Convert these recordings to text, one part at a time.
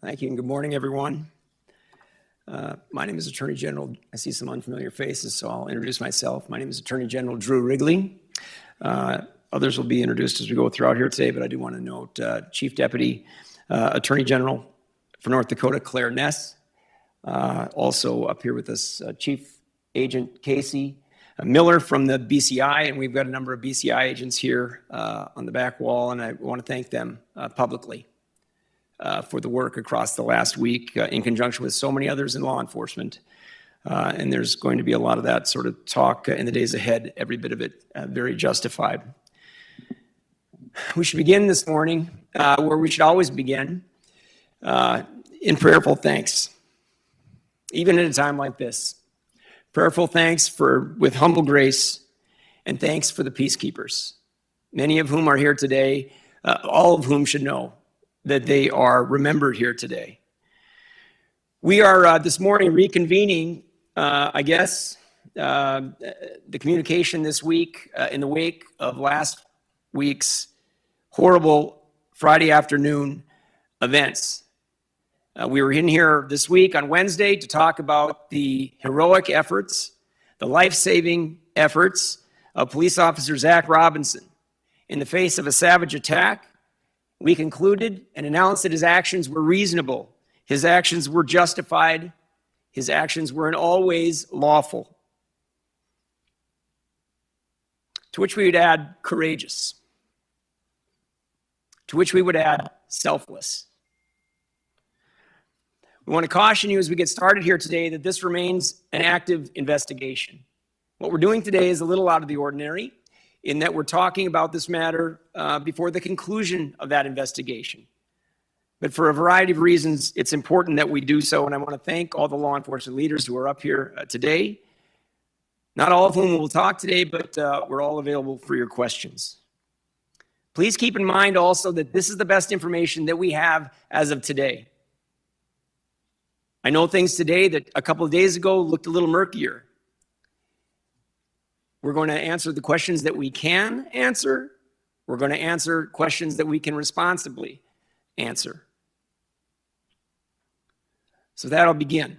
Thank you, and good morning, everyone. My name is Attorney General. I see some unfamiliar faces, so I'll introduce myself. My name is Attorney General Drew Wrigley. Others will be introduced as we go throughout here today, but I do want to note Chief Deputy Attorney General for North Dakota, Claire Ness. Also up here with us, Chief Agent Casey Miller from the BCI, and we've got a number of BCI agents here on the back wall, and I want to thank them publicly for the work across the last week in conjunction with so many others in law enforcement. And there's going to be a lot of that sort of talk in the days ahead, every bit of it very justified. We should begin this morning where we should always begin, in prayerful thanks, even at a time like this. Prayerful thanks with humble grace, and thanks for the peacekeepers, many of whom are here today, all of whom should know that they are remembered here today. We are this morning reconvening, the communication this week in the wake of last week's horrible Friday afternoon events. We were in here this week on Wednesday to talk about the heroic efforts, the life-saving efforts of police officer Zach Robinson. In the face of a savage attack, we concluded and announced that his actions were reasonable, his actions were justified, his actions were in all ways lawful. To which we would add courageous, to which we would add selfless. We want to caution you as we get started here today that this remains an active investigation. What we're doing today is a little out of the ordinary in that we're talking about this matter before the conclusion of that investigation. But for a variety of reasons, it's important that we do so, and I want to thank all the law enforcement leaders who are up here today, not all of whom will talk today, but we're all available for your questions. Please keep in mind also that this is the best information that we have as of today. I know things today that a couple of days ago looked a little murkier. We're going to answer the questions that we can answer. We're going to answer questions that we can responsibly answer. So that'll begin.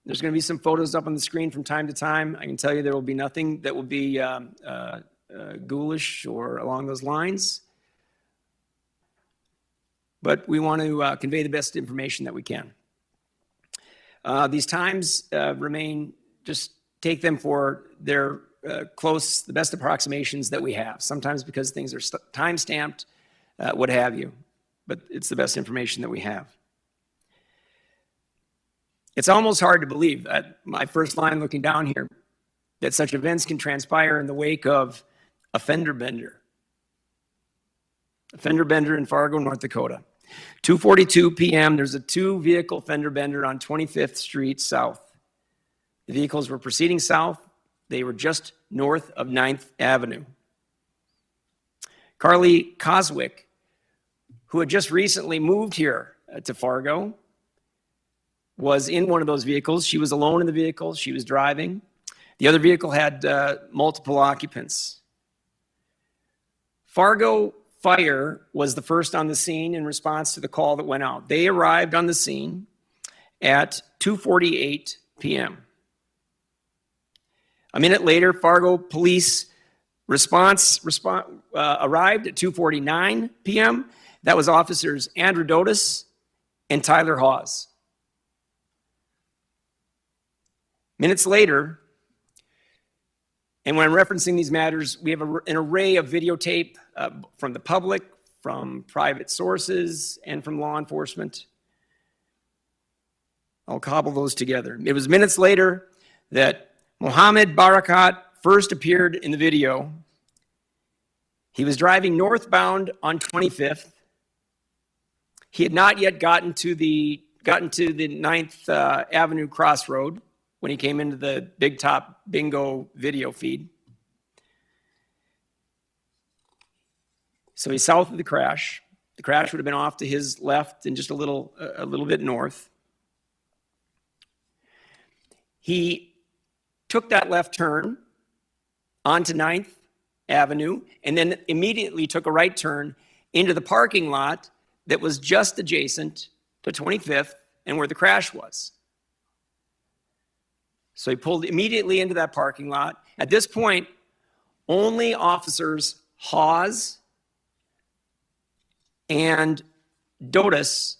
There's going to be some photos up on the screen from time to time. I can tell you there will be nothing that will be ghoulish or along those lines. But we want to convey the best information that we can. These times remain, just take them for their the best approximations that we have. Sometimes because things are time-stamped, what have you. But it's the best information that we have. It's almost hard to believe, my first line looking down here, that such events can transpire in the wake of a fender bender. A fender bender in Fargo, North Dakota. 2:42 p.m., there's a two-vehicle fender bender on 25th Street South. The vehicles were proceeding south. They were just north of 9th Avenue. Carly Coswick, who had just recently moved here to Fargo, was in one of those vehicles. She was alone in the vehicle. She was driving. The other vehicle had multiple occupants. Fargo Fire was the first on the scene in response to the call that went out. They arrived on the scene at 2:48 p.m. A minute later, Fargo police arrived at 2:49 p.m. That was officers Andrew Dotis and Tyler Hawes. Minutes later, and when I'm referencing these matters, we have an array of videotape from the public, from private sources, and from law enforcement. I'll cobble those together. It was minutes later that Mohammed Barakat first appeared in the video. He was driving northbound on 25th. He had not yet gotten to the 9th Avenue crossroad when he came into the Big Top Bingo video feed. So he's south of the crash. The crash would have been off to his left and just a little bit north. He took that left turn onto 9th Avenue and then immediately took a right turn into the parking lot that was just adjacent to 25th and where the crash was. So he pulled immediately into that parking lot. At this point, only officers Hawes and Dotus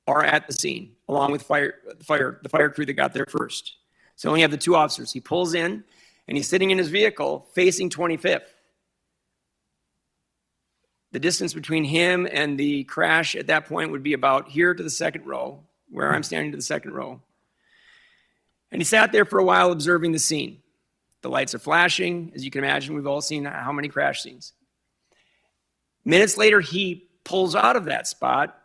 are at the scene, along with the fire crew that got there first. So only have the two officers. He pulls in, and he's sitting in his vehicle facing 25th. The distance between him and the crash at that point would be about here to the second row, where I'm standing to the second row. And he sat there for a while observing the scene. The lights are flashing. As you can imagine, we've all seen how many crash scenes. Minutes later, he pulls out of that spot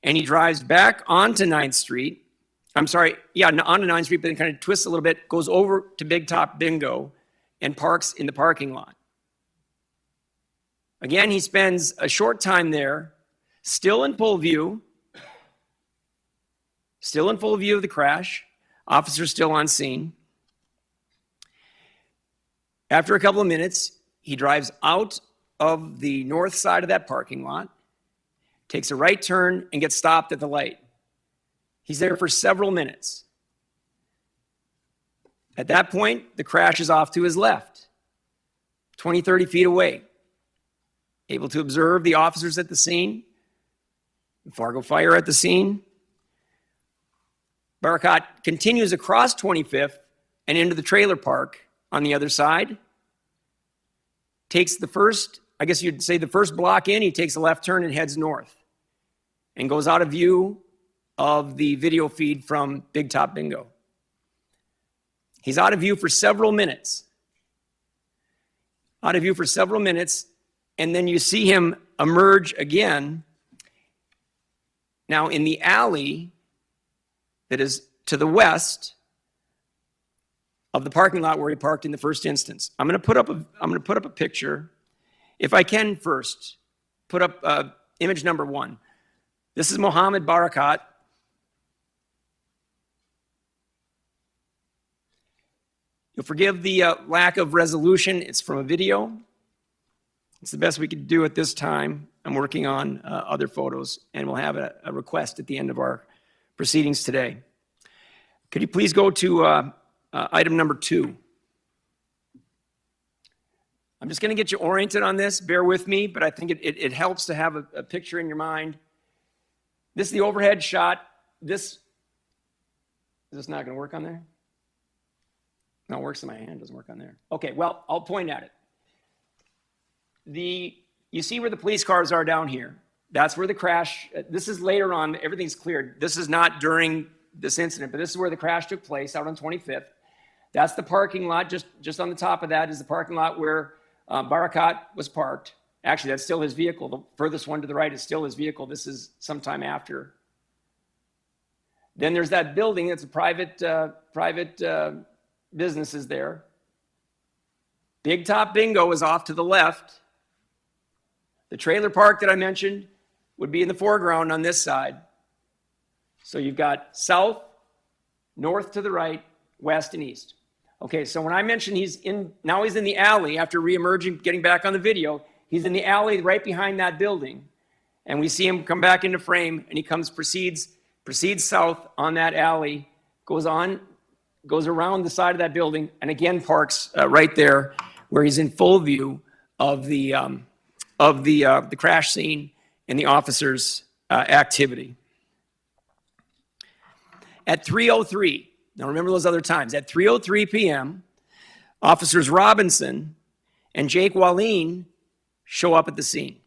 and he drives back onto 9th Street. I'm sorry, yeah, onto 9th Street, but then kind of twists a little bit, goes over to Big Top Bingo and parks in the parking lot. Again, he spends a short time there, still in full view of the crash. Officers still on scene. After a couple of minutes, he drives out of the north side of that parking lot, takes a right turn, and gets stopped at the light. He's there for several minutes. At that point, the crash is off to his left, 20, 30 feet away. Able to observe the officers at the scene, the Fargo Fire at the scene. Barakat continues across 25th and into the trailer park on the other side. Takes the first, I guess you'd say the first block in, he takes a left turn and heads north and goes out of view of the video feed from Big Top Bingo. He's out of view for several minutes. Out of view for several minutes, and then you see him emerge again. Now in the alley that is to the west of the parking lot where he parked in the first instance. I'm going to put up a picture. If I can first, put up image number 1. This is Mohammed Barakat. You'll forgive the lack of resolution. It's from a video. It's the best we could do at this time. I'm working on other photos, and we'll have a request at the end of our proceedings today. Could you please go to item number 2? I'm just going to get you oriented on this. Bear with me, but I think it helps to have a picture in your mind. This is the overhead shot. Is this not going to work on there? No, it works in my hand. Doesn't work on there. Okay, well, I'll point at it. You see where the police cars are down here. That's where the crash, this is later on, everything's cleared. This is not during this incident, but this is where the crash took place, out on 25th. That's the parking lot. Just on the top of that is the parking lot where Barakat was parked. Actually, that's still his vehicle. The furthest one to the right is still his vehicle. This is sometime after. Then there's that building. It's a private businesses there. Big Top Bingo is off to the left. The trailer park that I mentioned would be in the foreground on this side. So you've got south, north to the right, west and east. Okay, so when I mentioned now he's in the alley after reemerging, getting back on the video, he's in the alley right behind that building. And we see him come back into frame, and he proceeds south on that alley, goes around the side of that building, and again parks right there where he's in full view of the crash scene and the officers' activity. At 3:03, now remember those other times, at 3:03 p.m., officers Robinson and Jake Wallin show up at the scene.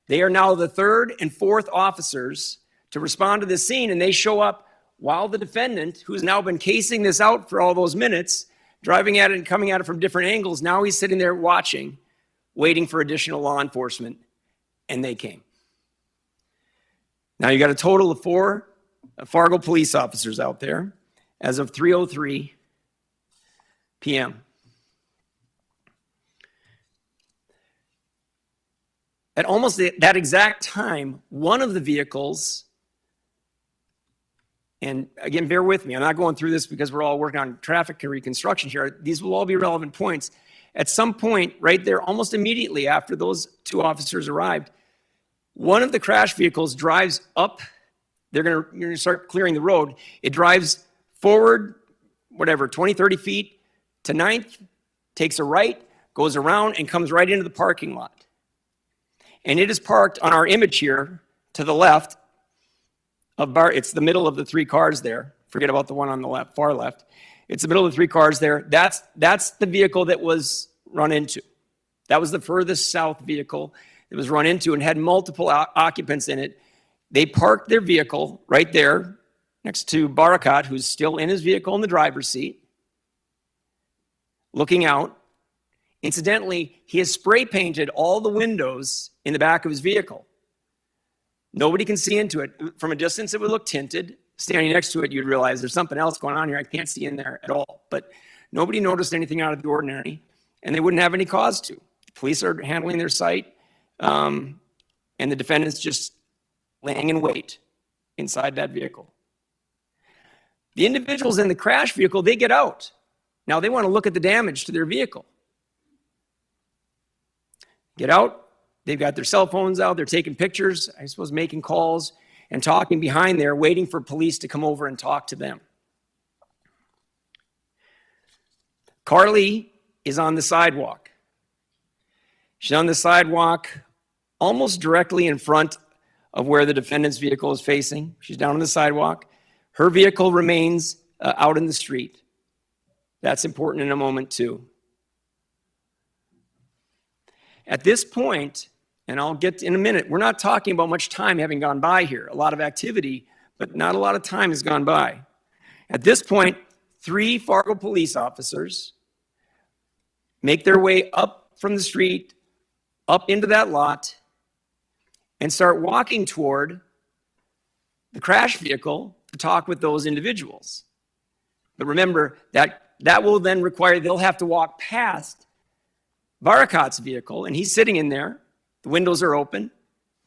They are now the third and fourth officers to respond to this scene, and they show up while the defendant, who's now been casing this out for all those minutes, driving at it and coming at it from different angles, now he's sitting there watching, waiting for additional law enforcement, and they came. Now you got a total of 4 Fargo police officers out there as of 3:03 p.m. At almost that exact time, one of the vehicles, and again, bear with me, I'm not going through this because we're all working on traffic reconstruction here. These will all be relevant points. At some point, right there, almost immediately after those 2 officers arrived, one of the crash vehicles drives up you're gonna start clearing the road. It drives forward, whatever, 20, 30 feet to 9th, takes a right, goes around, and comes right into the parking lot. And it is parked on our image here to the left of it's the middle of the 3 cars there. Forget about the one on the left, far left. It's the middle of the 3 cars there. That's the vehicle that was run into. That was the furthest south vehicle that was run into and had multiple occupants in it. They parked their vehicle right there next to Barakat, who's still in his vehicle in the driver's seat, looking out. Incidentally, he has spray painted all the windows in the back of his vehicle. Nobody can see into it. From a distance, it would look tinted. Standing next to it, you'd realize there's something else going on here. I can't see in there at all. But nobody noticed anything out of the ordinary, and they wouldn't have any cause to. The police are handling their site, and the defendant's just laying in wait inside that vehicle. The individuals in the crash vehicle, they get out. Now, they want to look at the damage to their vehicle. Get out. They've got their cell phones out. They're taking pictures, I suppose making calls and talking behind there, waiting for police to come over and talk to them. Carly is on the sidewalk. She's on the sidewalk almost directly in front of where the defendant's vehicle is facing. She's down on the sidewalk. Her vehicle remains out in the street. That's important in a moment too. At this point, and I'll get in a minute, we're not talking about much time having gone by here. A lot of activity, but not a lot of time has gone by. At this point, 3 Fargo police officers make their way up from the street, up into that lot, and start walking toward the crash vehicle to talk with those individuals. But remember, that will then require, they'll have to walk past Barakat's vehicle, and he's sitting in there. The windows are open.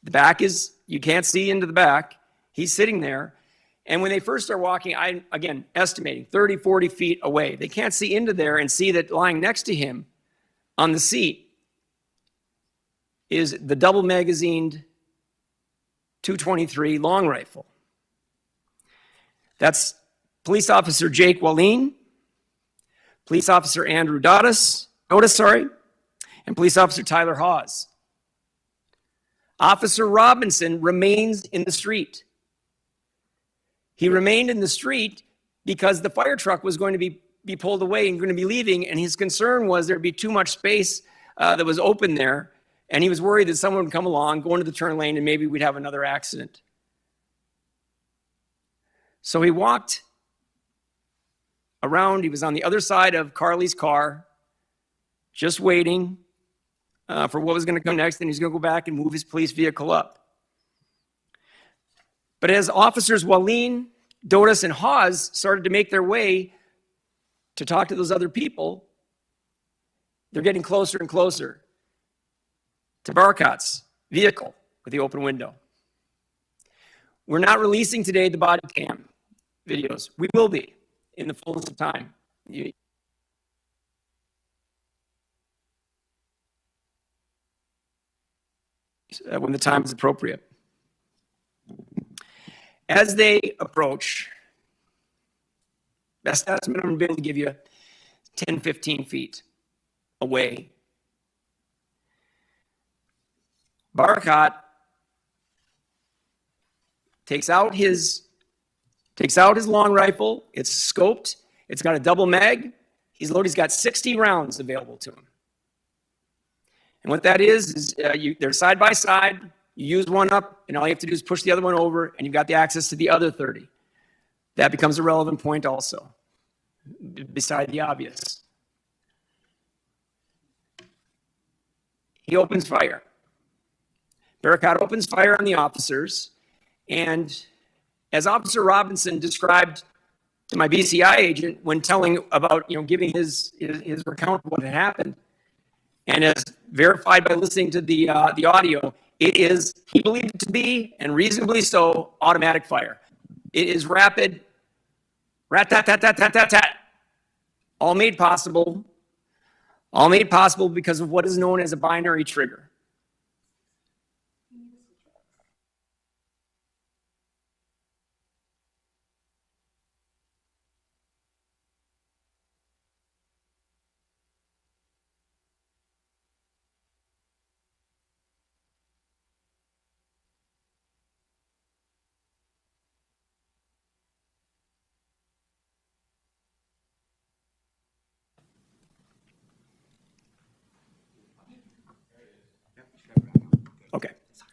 The back is, you can't see into the back. He's sitting there. And when they first start walking, I'm, again, estimating 30, 40 feet away. They can't see into there and see that lying next to him on the seat is the double magazined .223 long rifle. That's Police Officer Jake Wallin, Police Officer Andrew Dotis, and Police Officer Tyler Hawes. Officer Robinson remains in the street. He remained in the street because the fire truck was going to be pulled away and going to be leaving, and his concern was there'd be too much space that was open there, and he was worried that someone would come along, go into the turn lane, and maybe we'd have another accident. So he walked around. He was on the other side of Carly's car, just waiting for what was going to come next, and he's going to go back and move his police vehicle up. But as officers Wallin, Dotis, and Hawes started to make their way to talk to those other people, they're getting closer and closer to Barakat's vehicle with the open window. We're not releasing today the body cam videos. We will be in the fullness of time. When the time is appropriate. As they approach, best estimate I'm going to be able to give you 10, 15 feet away. Barakat takes out his long rifle. It's scoped. It's got a double mag. He's loaded. He's got 60 rounds available to him. And what that is they're side by side. You use one up, and all you have to do is push the other one over, and you've got the access to the other 30. That becomes a relevant point also, beside the obvious. He opens fire. Barakat opens fire on the officers, and as Officer Robinson described to my BCI agent when telling about, giving his account of what had happened, and as verified by listening to the audio, it is, he believed it to be, and reasonably so, automatic fire. It is rapid, rat-tat-tat-tat-tat-tat-tat, all made possible because of what is known as a binary trigger.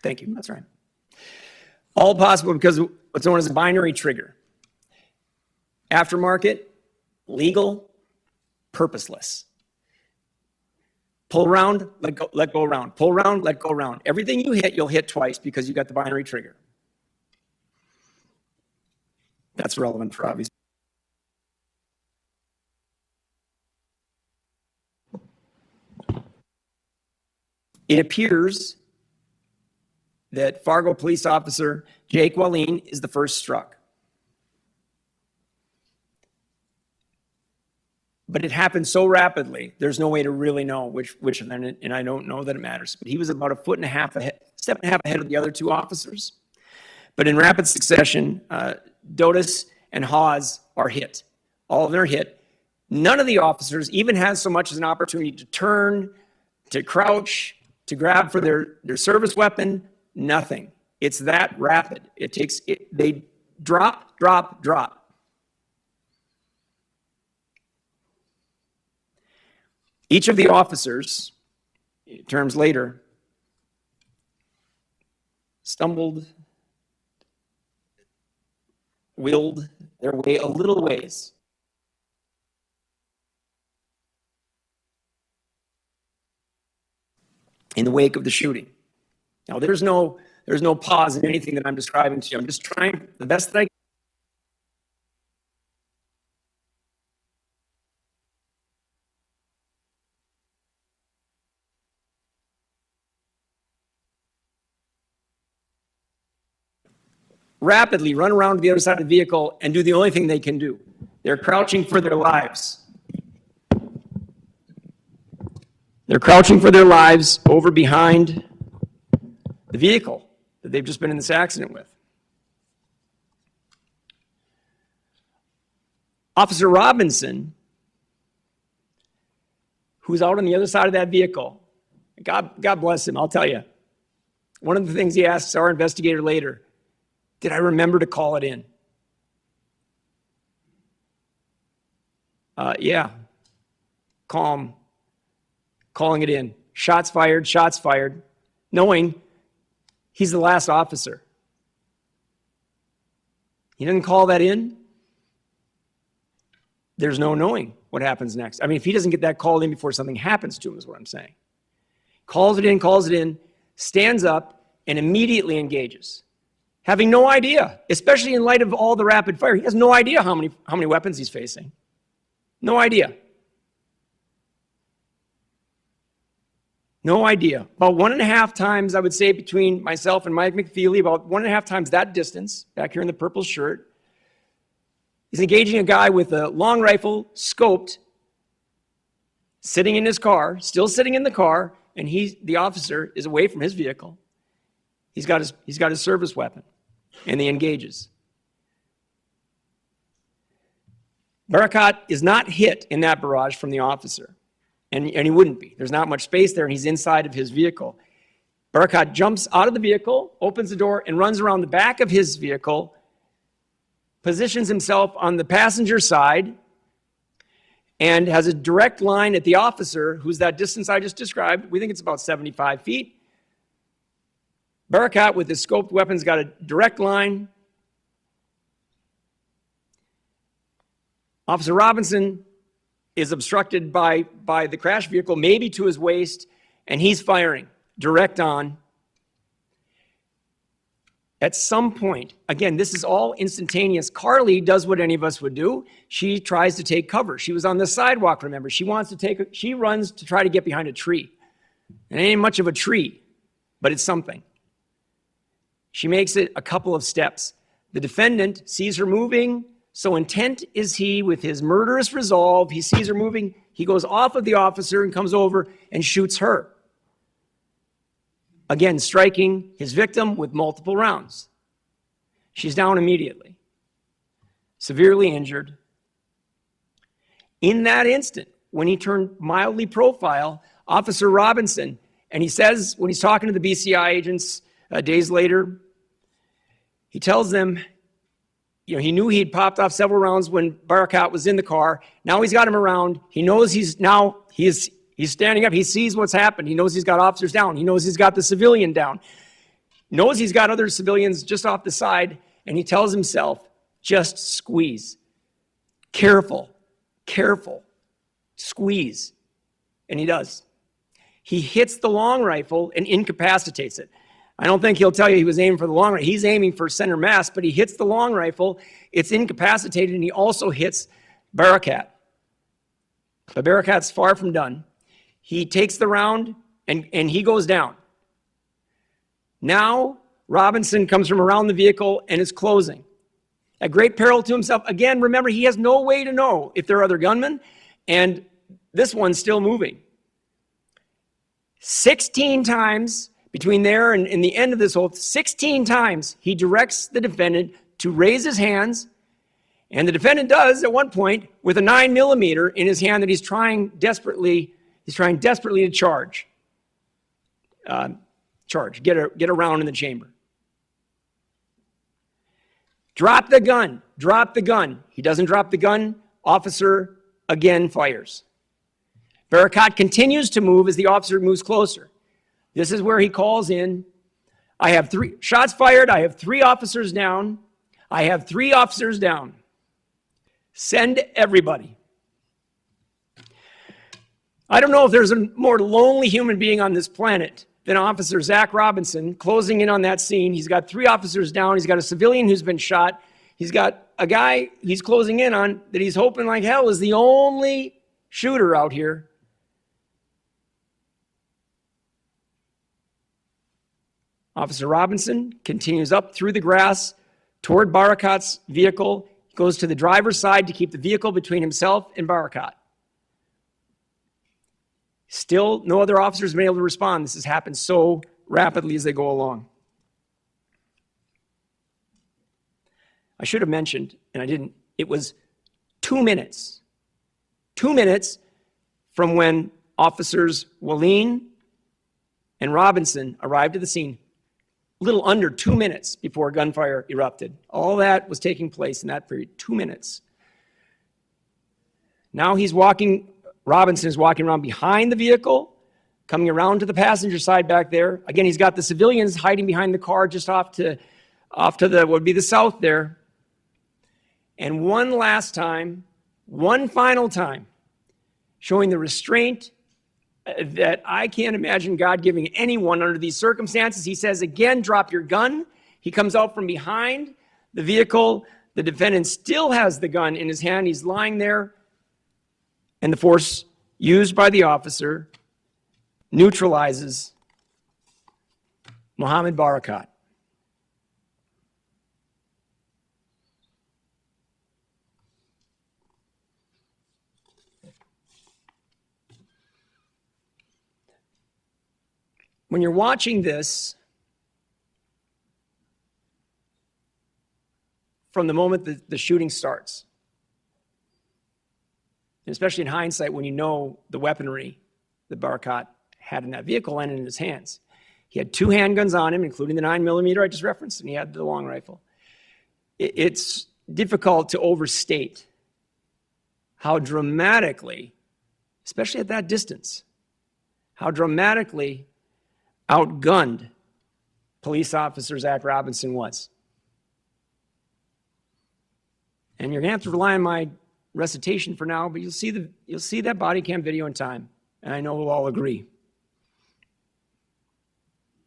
Thank you. That's right. All possible because of what's known as a binary trigger. Aftermarket, legal, purposeless. Pull around, let go around. Pull around, let go around. Everything you hit, you'll hit twice because you got the binary trigger. That's relevant for obvious. It appears that Fargo police officer Jake Wallin is the first struck. But it happened so rapidly, there's no way to really know which of them, and I don't know that it matters. But he was about a foot and a half ahead, step and a half ahead of the other two officers. But in rapid succession, Dotis and Hawes are hit. All of them are hit. None of the officers even has so much as an opportunity to turn, to crouch, to grab for their service weapon, nothing. It's that rapid. They drop, drop, drop. Each of the officers, terms later, stumbled, willed their way a little ways. In the wake of the shooting. Now, there's no pause in anything that I'm describing to you. I'm just trying the best that I can. Rapidly run around to the other side of the vehicle and do the only thing they can do. They're crouching for their lives. They're crouching for their lives over behind the vehicle that they've just been in this accident with. Officer Robinson, who's out on the other side of that vehicle, God bless him, I'll tell you. One of the things he asks our investigator later, did I remember to call it in? Yeah. Calm. Calling it in. Shots fired, knowing he's the last officer. He doesn't call that in. There's no knowing what happens next. I mean, if he doesn't get that called in before something happens to him is what I'm saying. Calls it in, stands up, and immediately engages. Having no idea, especially in light of all the rapid fire. He has no idea how many weapons he's facing. No idea. No idea. About 1.5 times, I would say, between myself and Mike McFeely, about 1.5 times that distance, back here in the purple shirt. He's engaging a guy with a long rifle, scoped, sitting in his car, still sitting in the car, and the officer is away from his vehicle. He's got his service weapon, and he engages. Barakat is not hit in that barrage from the officer, and he wouldn't be. There's not much space there, and he's inside of his vehicle. Barakat jumps out of the vehicle, opens the door, and runs around the back of his vehicle, positions himself on the passenger side, and has a direct line at the officer, who's that distance I just described. We think it's about 75 feet. Barakat, with his scoped weapons, got a direct line. Officer Robinson is obstructed by the crash vehicle, maybe to his waist, and he's firing direct on. At some point, again, this is all instantaneous. Carly does what any of us would do. She tries to take cover. She was on the sidewalk, remember. She runs to try to get behind a tree. It ain't much of a tree, but it's something. She makes it a couple of steps. The defendant sees her moving, so intent is he with his murderous resolve. He sees her moving. He goes off of the officer and comes over and shoots her. Again, striking his victim with multiple rounds. She's down immediately, severely injured. In that instant, when he turned mildly profile, Officer Robinson, and he says, when he's talking to the BCI agents days later, he tells them, he knew he'd popped off several rounds when Barakat was in the car. Now he's got him around. He knows he's standing up. He sees what's happened. He knows he's got officers down. He knows he's got the civilian down. knows he's got other civilians just off the side, and he tells himself, just squeeze. Careful, careful, squeeze. And he does. He hits the long rifle and incapacitates it. I don't think he'll tell you he was aiming for the long rifle. He's aiming for center mass, but he hits the long rifle. It's incapacitated, and he also hits Barakat. But Barakat's far from done. He takes the round, and he goes down. Now, Robinson comes from around the vehicle and is closing. At great peril to himself. Again, remember, he has no way to know if there are other gunmen, and this one's still moving. 16 times between there and the end of this whole, 16 times he directs the defendant to raise his hands, and the defendant does at one point with a 9mm in his hand that he's trying desperately to charge. Get a round in the chamber. Drop the gun, drop the gun. He doesn't drop the gun. Officer again fires. Barakat continues to move as the officer moves closer. This is where he calls in. I have 3 shots fired. I have 3 officers down. I have 3 officers down. Send everybody. I don't know if there's a more lonely human being on this planet than Officer Zach Robinson closing in on that scene. He's got 3 officers down. He's got a civilian who's been shot. He's got a guy he's closing in on that he's hoping like hell is the only shooter out here. Officer Robinson continues up through the grass toward Barakat's vehicle. He goes to the driver's side to keep the vehicle between himself and Barakat. Still, no other officers have been able to respond. This has happened so rapidly as they go along. I should have mentioned, and I didn't, it was 2 minutes. 2 minutes from when Officers Wallin and Robinson arrived at the scene. A little under 2 minutes before gunfire erupted. All that was taking place in that period, 2 minutes. Now Robinson is walking around behind the vehicle, coming around to the passenger side back there. Again, he's got the civilians hiding behind the car just off to the, what would be the south there. And one last time, one final time, showing the restraint that I can't imagine God giving anyone under these circumstances. He says, again, drop your gun. He comes out from behind the vehicle. The defendant still has the gun in his hand. He's lying there. And the force used by the officer neutralizes Mohammed Barakat. When you're watching this, from the moment that the shooting starts, and especially in hindsight when you know the weaponry that Barakat had in that vehicle and in his hands. He had 2 handguns on him, including the 9mm I just referenced, and he had the long rifle. It's difficult to overstate how dramatically, especially at that distance, how dramatically outgunned police officer Zach Robinson was. And you're going to have to rely on my recitation for now, but you'll see that body cam video in time, and I know we'll all agree.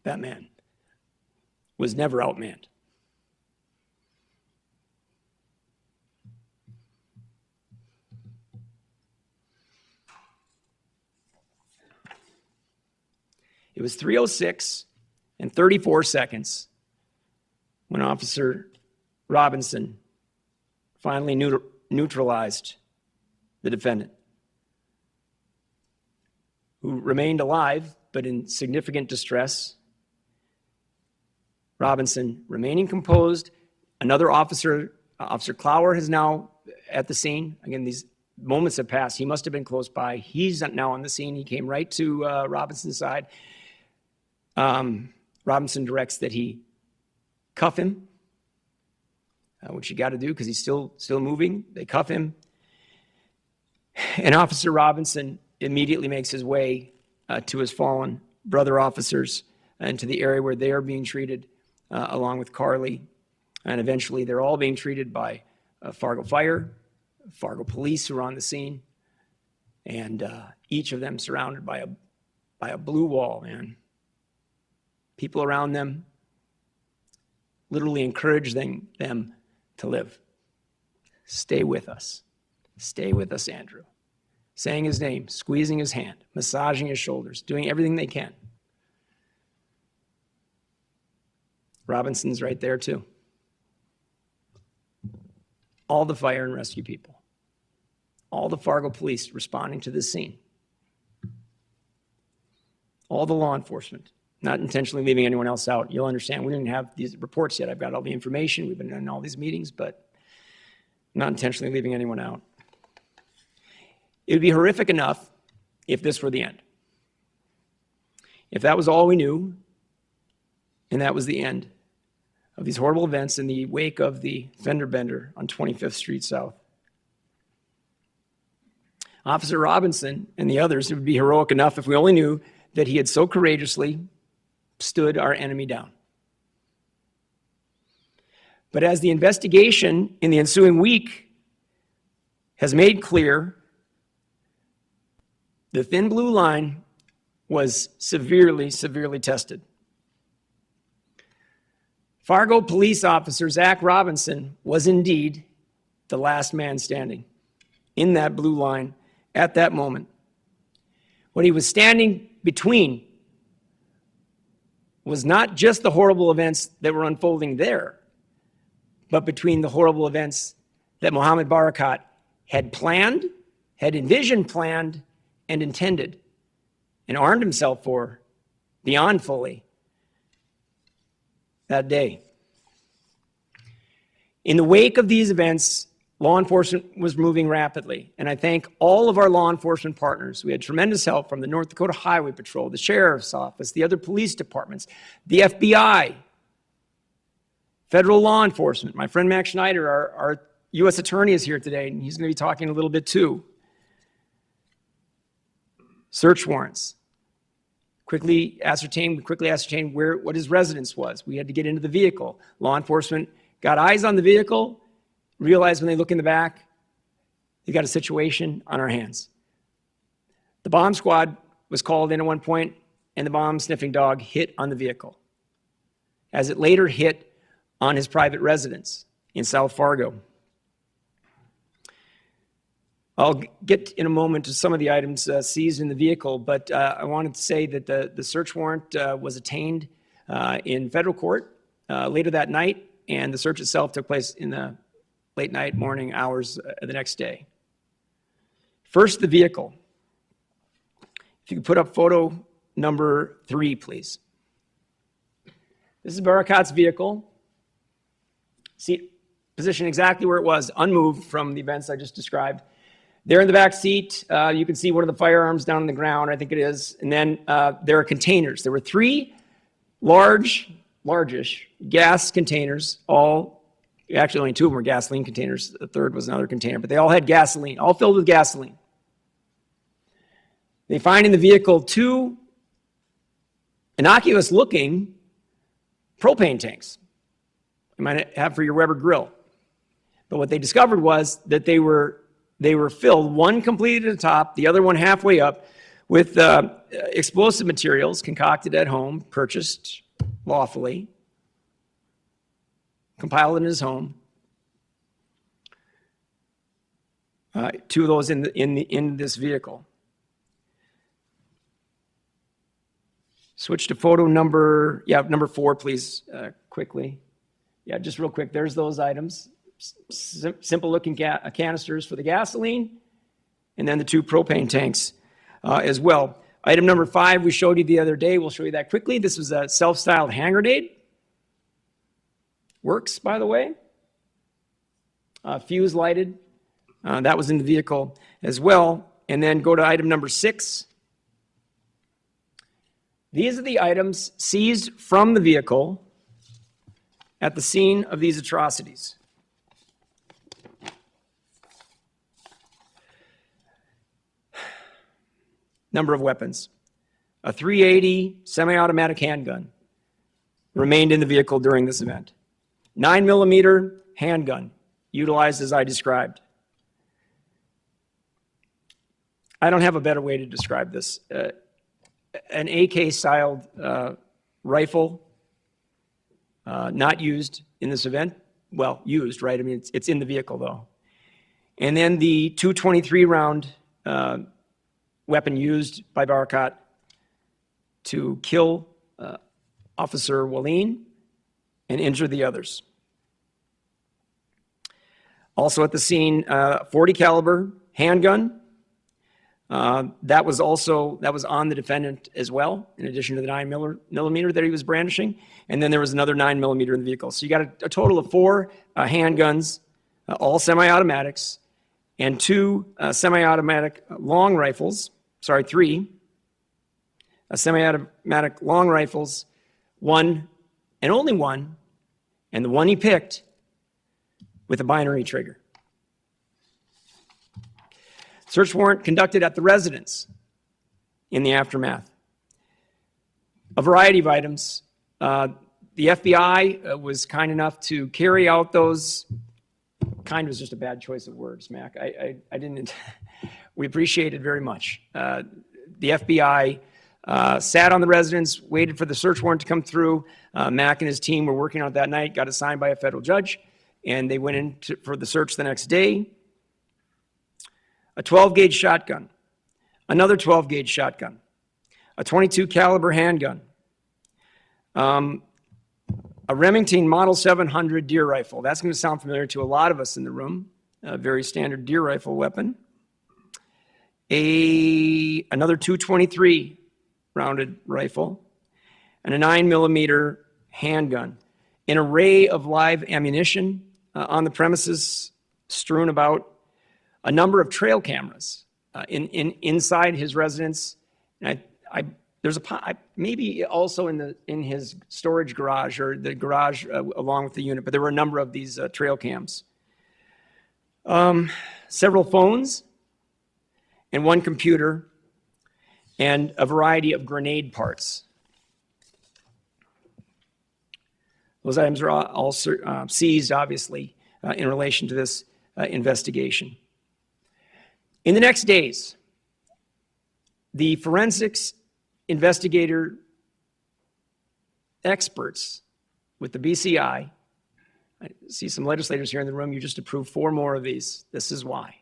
That man was never outmanned. It was 3:06 and 34 seconds when Officer Robinson finally neutralized the defendant, who remained alive but in significant distress. Robinson remaining composed. Another officer, Officer Clower, is now at the scene. Again, these moments have passed. He must have been close by. He's now on the scene. He came right to Robinson's side. Robinson directs that he cuff him, which you got to do because he's still moving. They cuff him. And Officer Robinson immediately makes his way to his fallen brother officers and to the area where they are being treated along with Carly. And eventually they're all being treated by Fargo Fire, Fargo Police who are on the scene, and each of them surrounded by a blue wall, man. People around them literally encouraging them to live. Stay with us. Stay with us, Andrew. Saying his name, squeezing his hand, massaging his shoulders, doing everything they can. Robinson's right there too. All the fire and rescue people. All the Fargo police responding to this scene. All the law enforcement, not intentionally leaving anyone else out. You'll understand, we didn't have these reports yet. I've got all the information. We've been in all these meetings, but not intentionally leaving anyone out. It would be horrific enough if this were the end. If that was all we knew, and that was the end of these horrible events in the wake of the fender bender on 25th Street South. Officer Robinson and the others, it would be heroic enough if we only knew that he had so courageously stood our enemy down. But as the investigation in the ensuing week has made clear, the thin blue line was severely, severely tested. Fargo police officer Zach Robinson was indeed the last man standing in that blue line at that moment. What he was standing between was not just the horrible events that were unfolding there, but between the horrible events that Mohammed Barakat had planned, had envisioned, planned, and intended, and armed himself for beyond fully that day. In the wake of these events, law enforcement was moving rapidly, and I thank all of our law enforcement partners. We had tremendous help from the North Dakota Highway Patrol, the Sheriff's Office, the other police departments, the FBI, federal law enforcement. My friend Max Schneider, our U.S. Attorney, is here today, and he's going to be talking a little bit too. Search warrants. We quickly ascertained what his residence was. We had to get into the vehicle. Law enforcement got eyes on the vehicle, realized when they look in the back, they got a situation on our hands. The bomb squad was called in at one point, and the bomb sniffing dog hit on the vehicle, as it later hit on his private residence in South Fargo. I'll get in a moment to some of the items seized in the vehicle, but I wanted to say that the search warrant was attained in federal court later that night, and the search itself took place in the late night, morning hours the next day. First, the vehicle. If you could put up photo number 3, please. This is Barakat's vehicle. See, positioned exactly where it was, unmoved from the events I just described. There in the back seat, you can see one of the firearms down on the ground, I think it is. And then there are containers. There were 3 largish gas containers, actually only 2 of them were gasoline containers. The third was another container, but they all had gasoline, all filled with gasoline. They find in the vehicle 2 innocuous-looking propane tanks you might have for your Weber grill. But what they discovered was that they were filled, one completed at the top, the other one halfway up, with explosive materials concocted at home, purchased lawfully, compiled in his home. 2 of those in this vehicle. Switch to photo number 4, please, quickly. Yeah, just real quick. There's those items. Simple looking canisters for the gasoline, and then the 2 propane tanks as well. Item number 5 we showed you the other day. We'll show you that quickly. This was a self-styled hand grenade. Works, by the way. Fuse lighted. That was in the vehicle as well. And then go to item number 6. These are the items seized from the vehicle at the scene of these atrocities. Number of weapons. A .380 semi-automatic handgun, remained in the vehicle during this event. 9mm handgun, utilized as I described. I don't have a better way to describe this. An AK-styled rifle, not used in this event. Well, used, right? I mean, it's in the vehicle, though. And then the 223-round weapon used by Barakat to kill Officer Waleen and injure the others. Also at the scene, 40 caliber handgun. That was on the defendant as well, in addition to the 9mm that he was brandishing. And then there was another 9mm in the vehicle. So you got a total of 4 handguns, all semi-automatics, and 2 semi-automatic long rifles. Sorry, 3 semi-automatic long rifles, 1 and only 1, and the one he picked with a binary trigger. Search warrant conducted at the residence in the aftermath. A variety of items. The FBI was kind enough to carry out those. Kind was just a bad choice of words, Mac. I didn't. We appreciate it very much. The FBI sat on the residence, waited for the search warrant to come through. Mac and his team were working on it that night, got it signed by a federal judge, and they went in for the search the next day. A 12-gauge shotgun, another 12-gauge shotgun, a 22 caliber handgun, a Remington Model 700 deer rifle. That's going to sound familiar to a lot of us in the room. A very standard deer rifle weapon. Another 223 rounded rifle, and a 9mm handgun. An array of live ammunition on the premises strewn about. A number of trail cameras inside his residence. And there's maybe also in his storage garage or the garage along with the unit, but there were a number of these trail cams. Several phones and 1 computer and a variety of grenade parts. Those items are all seized, obviously, in relation to this investigation. In the next days, the forensics investigator experts with the BCI, I see some legislators here in the room, you just approved 4 more of these. This is why.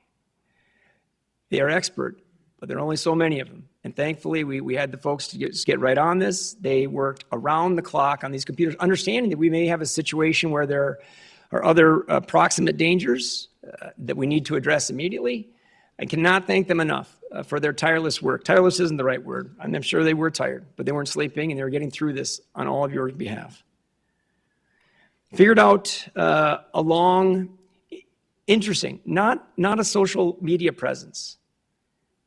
They are expert, but there are only so many of them. And thankfully, we had the folks to get right on this. They worked around the clock on these computers, understanding that we may have a situation where there are other proximate dangers that we need to address immediately. I cannot thank them enough for their tireless work. Tireless isn't the right word. I'm sure they were tired, but they weren't sleeping, and they were getting through this on all of your behalf. Figured out a long, interesting, not a social media presence,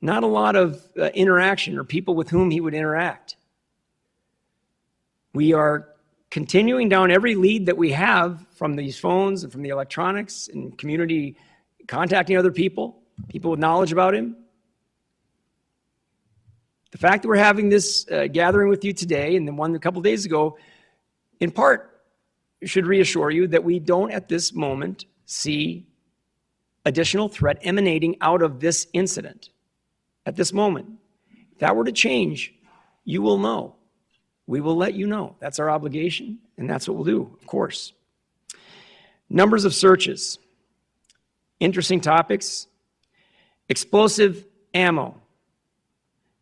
not a lot of interaction or people with whom he would interact. We are continuing down every lead that we have from these phones and from the electronics and community contacting other people with knowledge about him. The fact that we're having this gathering with you today and then one a couple days ago, in part, should reassure you that we don't at this moment see additional threat emanating out of this incident. At this moment, if that were to change, you will know. We will let you know. That's our obligation, and that's what we'll do, of course. Numbers of searches. Interesting topics. Explosive ammo.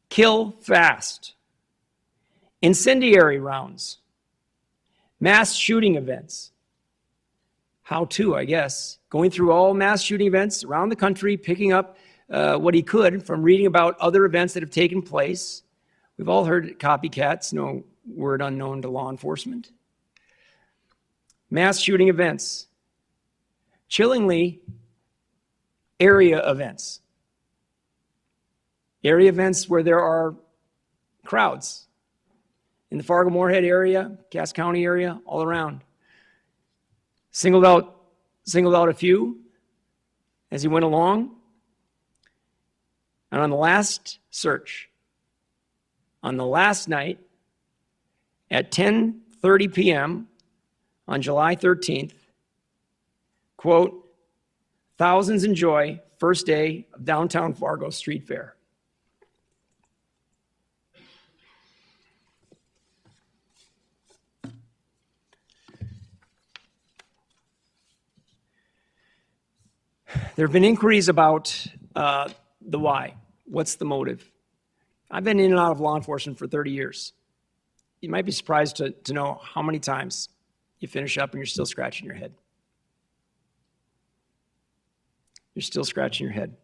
Kill fast. Incendiary rounds. Mass shooting events. How to, I guess. Going through all mass shooting events around the country, picking up what he could from reading about other events that have taken place. We've all heard copycats, no word unknown to law enforcement. Mass shooting events. Chillingly, area events. Area events where there are crowds. In the Fargo-Moorhead area, Cass County area, all around. Singled out a few as he went along. And on the last search, on the last night, at 10:30 12:30 p.m. on July 13th, quote, "Thousands enjoy first day of downtown Fargo street fair." There have been inquiries about the why. What's the motive? I've been in and out of law enforcement for 30 years. You might be surprised to know how many times you finish up and you're still scratching your head. You're still scratching your head.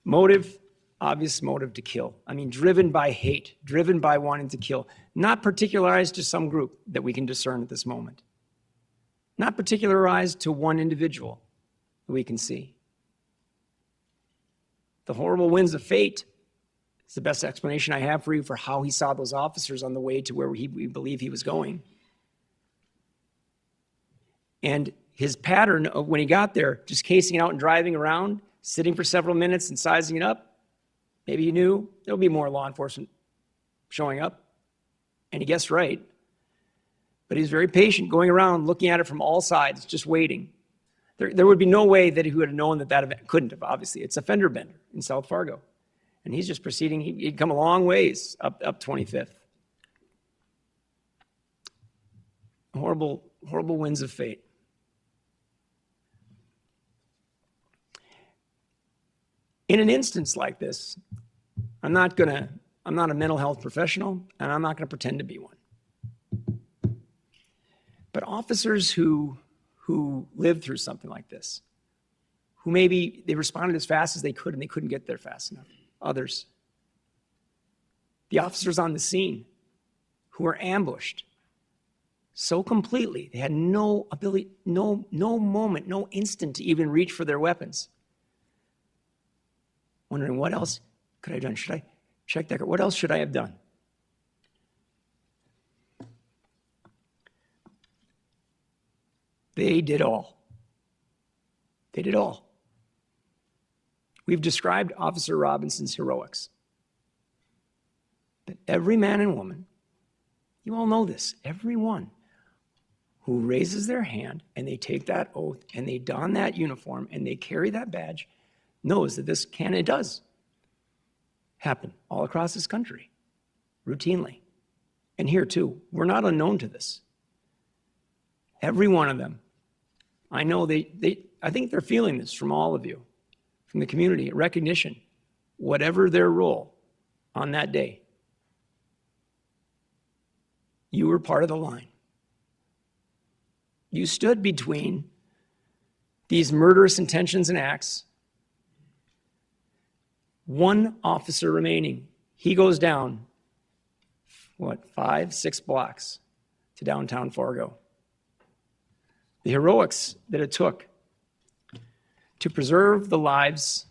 Motive, obvious motive to kill. I mean, driven by hate, driven by wanting to kill. Not particularized to some group that we can discern at this moment. Not particularized to one individual that we can see. The horrible winds of fate is the best explanation I have for you for how he saw those officers on the way to where we believe he was going. And his pattern of when he got there, just casing out and driving around, sitting for several minutes and sizing it up, maybe he knew there'll be more law enforcement showing up. And he guessed right. But he was very patient, going around, looking at it from all sides, just waiting. There would be no way that he would have known that event couldn't have, obviously. It's a fender bender in South Fargo. And he's just proceeding. He'd come a long ways up 25th. Horrible, horrible winds of fate. In an instance like this, I'm not a mental health professional, and I'm not going to pretend to be one. But officers who lived through something like this, who maybe they responded as fast as they could and they couldn't get there fast enough. Others. The officers on the scene who were ambushed so completely, they had no ability, no moment, no instant to even reach for their weapons. Wondering, what else could I have done? Should I check that? What else should I have done? They did all. They did all. We've described Officer Robinson's heroics. But every man and woman, you all know this, everyone who raises their hand and they take that oath and they don that uniform and they carry that badge knows that this can and does happen all across this country, routinely. And here too, we're not unknown to this. Every one of them. I know I think they're feeling this from all of you, from the community, recognition, whatever their role on that day. You were part of the line. You stood between these murderous intentions and acts. One officer remaining. He goes down, 5, 6 blocks to downtown Fargo. The heroics that it took to preserve the lives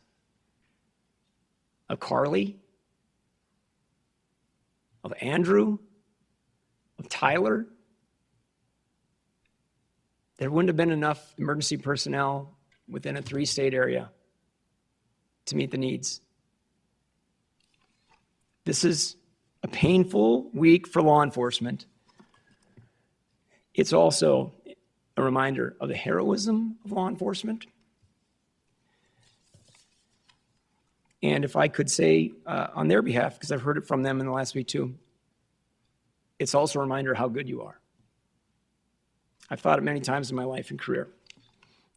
of Carly, of Andrew, of Tyler. There wouldn't have been enough emergency personnel within a 3-state area to meet the needs. This is a painful week for law enforcement. It's also a reminder of the heroism of law enforcement. And if I could say on their behalf, because I've heard it from them in the last week too, it's also a reminder of how good you are. I've thought it many times in my life and career.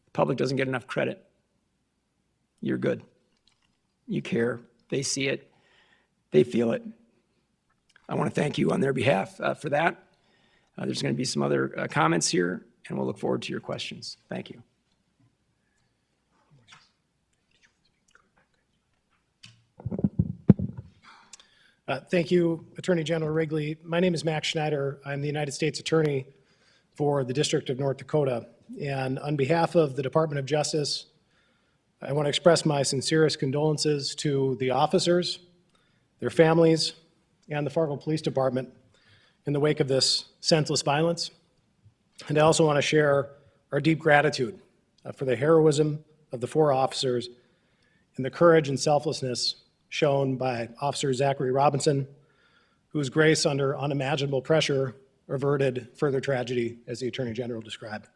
The public doesn't get enough credit. You're good. You care. They see it. They feel it. I want to thank you on their behalf for that. There's going to be some other comments here, and we'll look forward to your questions. Thank you. Thank you, Attorney General Wrigley. My name is Max Schneider. I'm the United States Attorney for the District of North Dakota. And on behalf of the Department of Justice, I want to express my sincerest condolences to the officers, their families, and the Fargo Police Department in the wake of this senseless violence. And I also want to share our deep gratitude for the heroism of the 4 officers and the courage and selflessness shown by Officer Zachary Robinson, whose grace under unimaginable pressure averted further tragedy as the Attorney General described.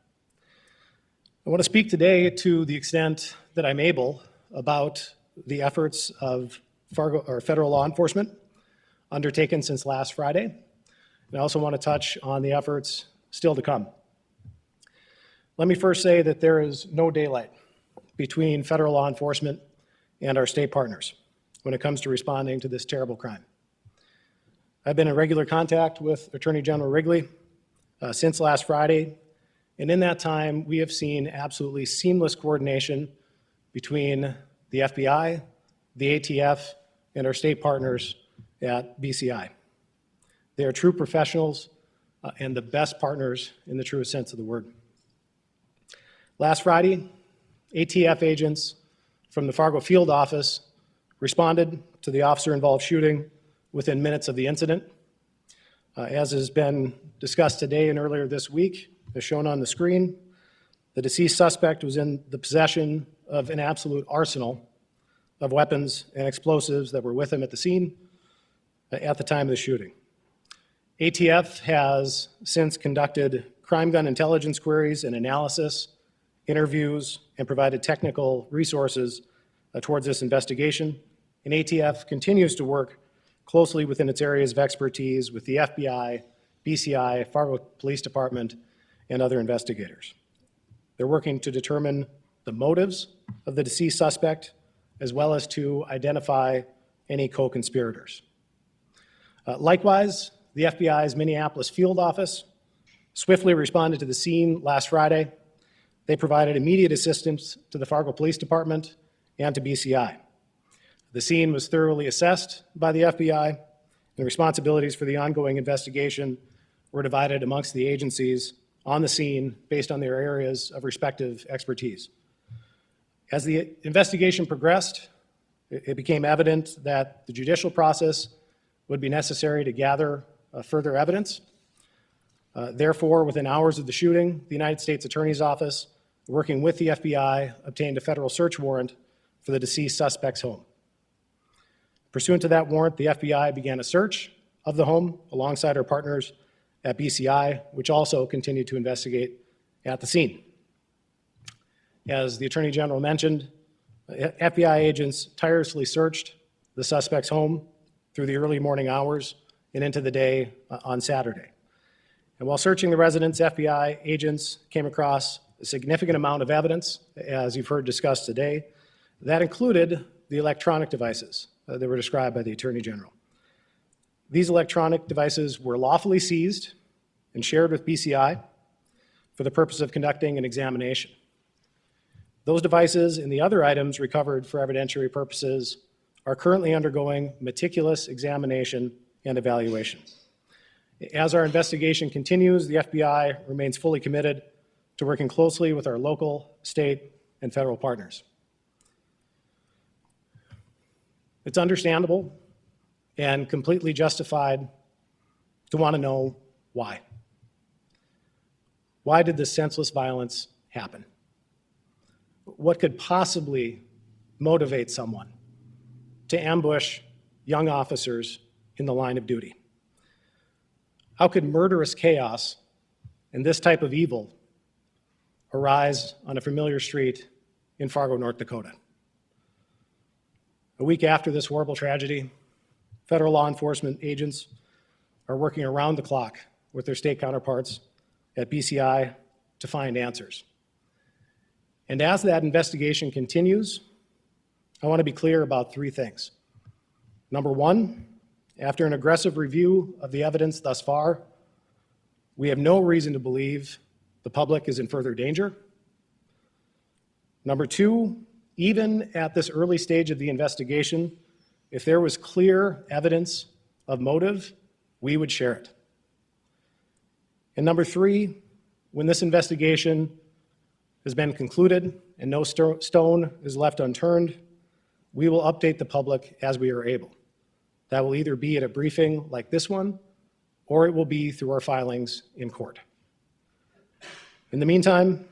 I want to speak today to the extent that I'm able about the efforts of federal law enforcement undertaken since last Friday. And I also want to touch on the efforts still to come. Let me first say that there is no daylight between federal law enforcement and our state partners when it comes to responding to this terrible crime. I've been in regular contact with Attorney General Wrigley since last Friday, and in that time, we have seen absolutely seamless coordination between the FBI, the ATF, and our state partners at BCI. They are true professionals and the best partners in the truest sense of the word. Last Friday, ATF agents from the Fargo field office responded to the officer-involved shooting within minutes of the incident. As has been discussed today and earlier this week, as shown on the screen, the deceased suspect was in the possession of an absolute arsenal of weapons and explosives that were with him at the scene at the time of the shooting. ATF has since conducted crime gun intelligence queries and analysis, interviews, and provided technical resources towards this investigation. And ATF continues to work closely within its areas of expertise with the FBI, BCI, Fargo Police Department, and other investigators. They're working to determine the motives of the deceased suspect, as well as to identify any co-conspirators. Likewise, the FBI's Minneapolis field office swiftly responded to the scene last Friday. They provided immediate assistance to the Fargo Police Department and to BCI. The scene was thoroughly assessed by the FBI, and responsibilities for the ongoing investigation were divided amongst the agencies on the scene based on their areas of respective expertise. As the investigation progressed, it became evident that the judicial process would be necessary to gather further evidence. Therefore, within hours of the shooting, the United States Attorney's Office, working with the FBI, obtained a federal search warrant for the deceased suspect's home. Pursuant to that warrant, the FBI began a search of the home alongside our partners at BCI, which also continued to investigate at the scene. As the Attorney General mentioned, FBI agents tirelessly searched the suspect's home through the early morning hours and into the day on Saturday. And while searching the residence, FBI agents came across a significant amount of evidence, as you've heard discussed today. That included the electronic devices that were described by the Attorney General. These electronic devices were lawfully seized and shared with BCI for the purpose of conducting an examination. Those devices and the other items recovered for evidentiary purposes are currently undergoing meticulous examination and evaluation. As our investigation continues, the FBI remains fully committed to working closely with our local, state, and federal partners. It's understandable and completely justified to want to know why. Why did this senseless violence happen? What could possibly motivate someone to ambush young officers in the line of duty? How could murderous chaos and this type of evil arise on a familiar street in Fargo, North Dakota? A week after this horrible tragedy, federal law enforcement agents are working around the clock with their state counterparts at BCI to find answers. And as that investigation continues, I want to be clear about three things. Number one, after an aggressive review of the evidence thus far, we have no reason to believe the public is in further danger. Number two, even at this early stage of the investigation, if there was clear evidence of motive, we would share it. And number three, when this investigation has been concluded and no stone is left unturned, we will update the public as we are able. That will either be at a briefing like this one, or it will be through our filings in court. In the meantime,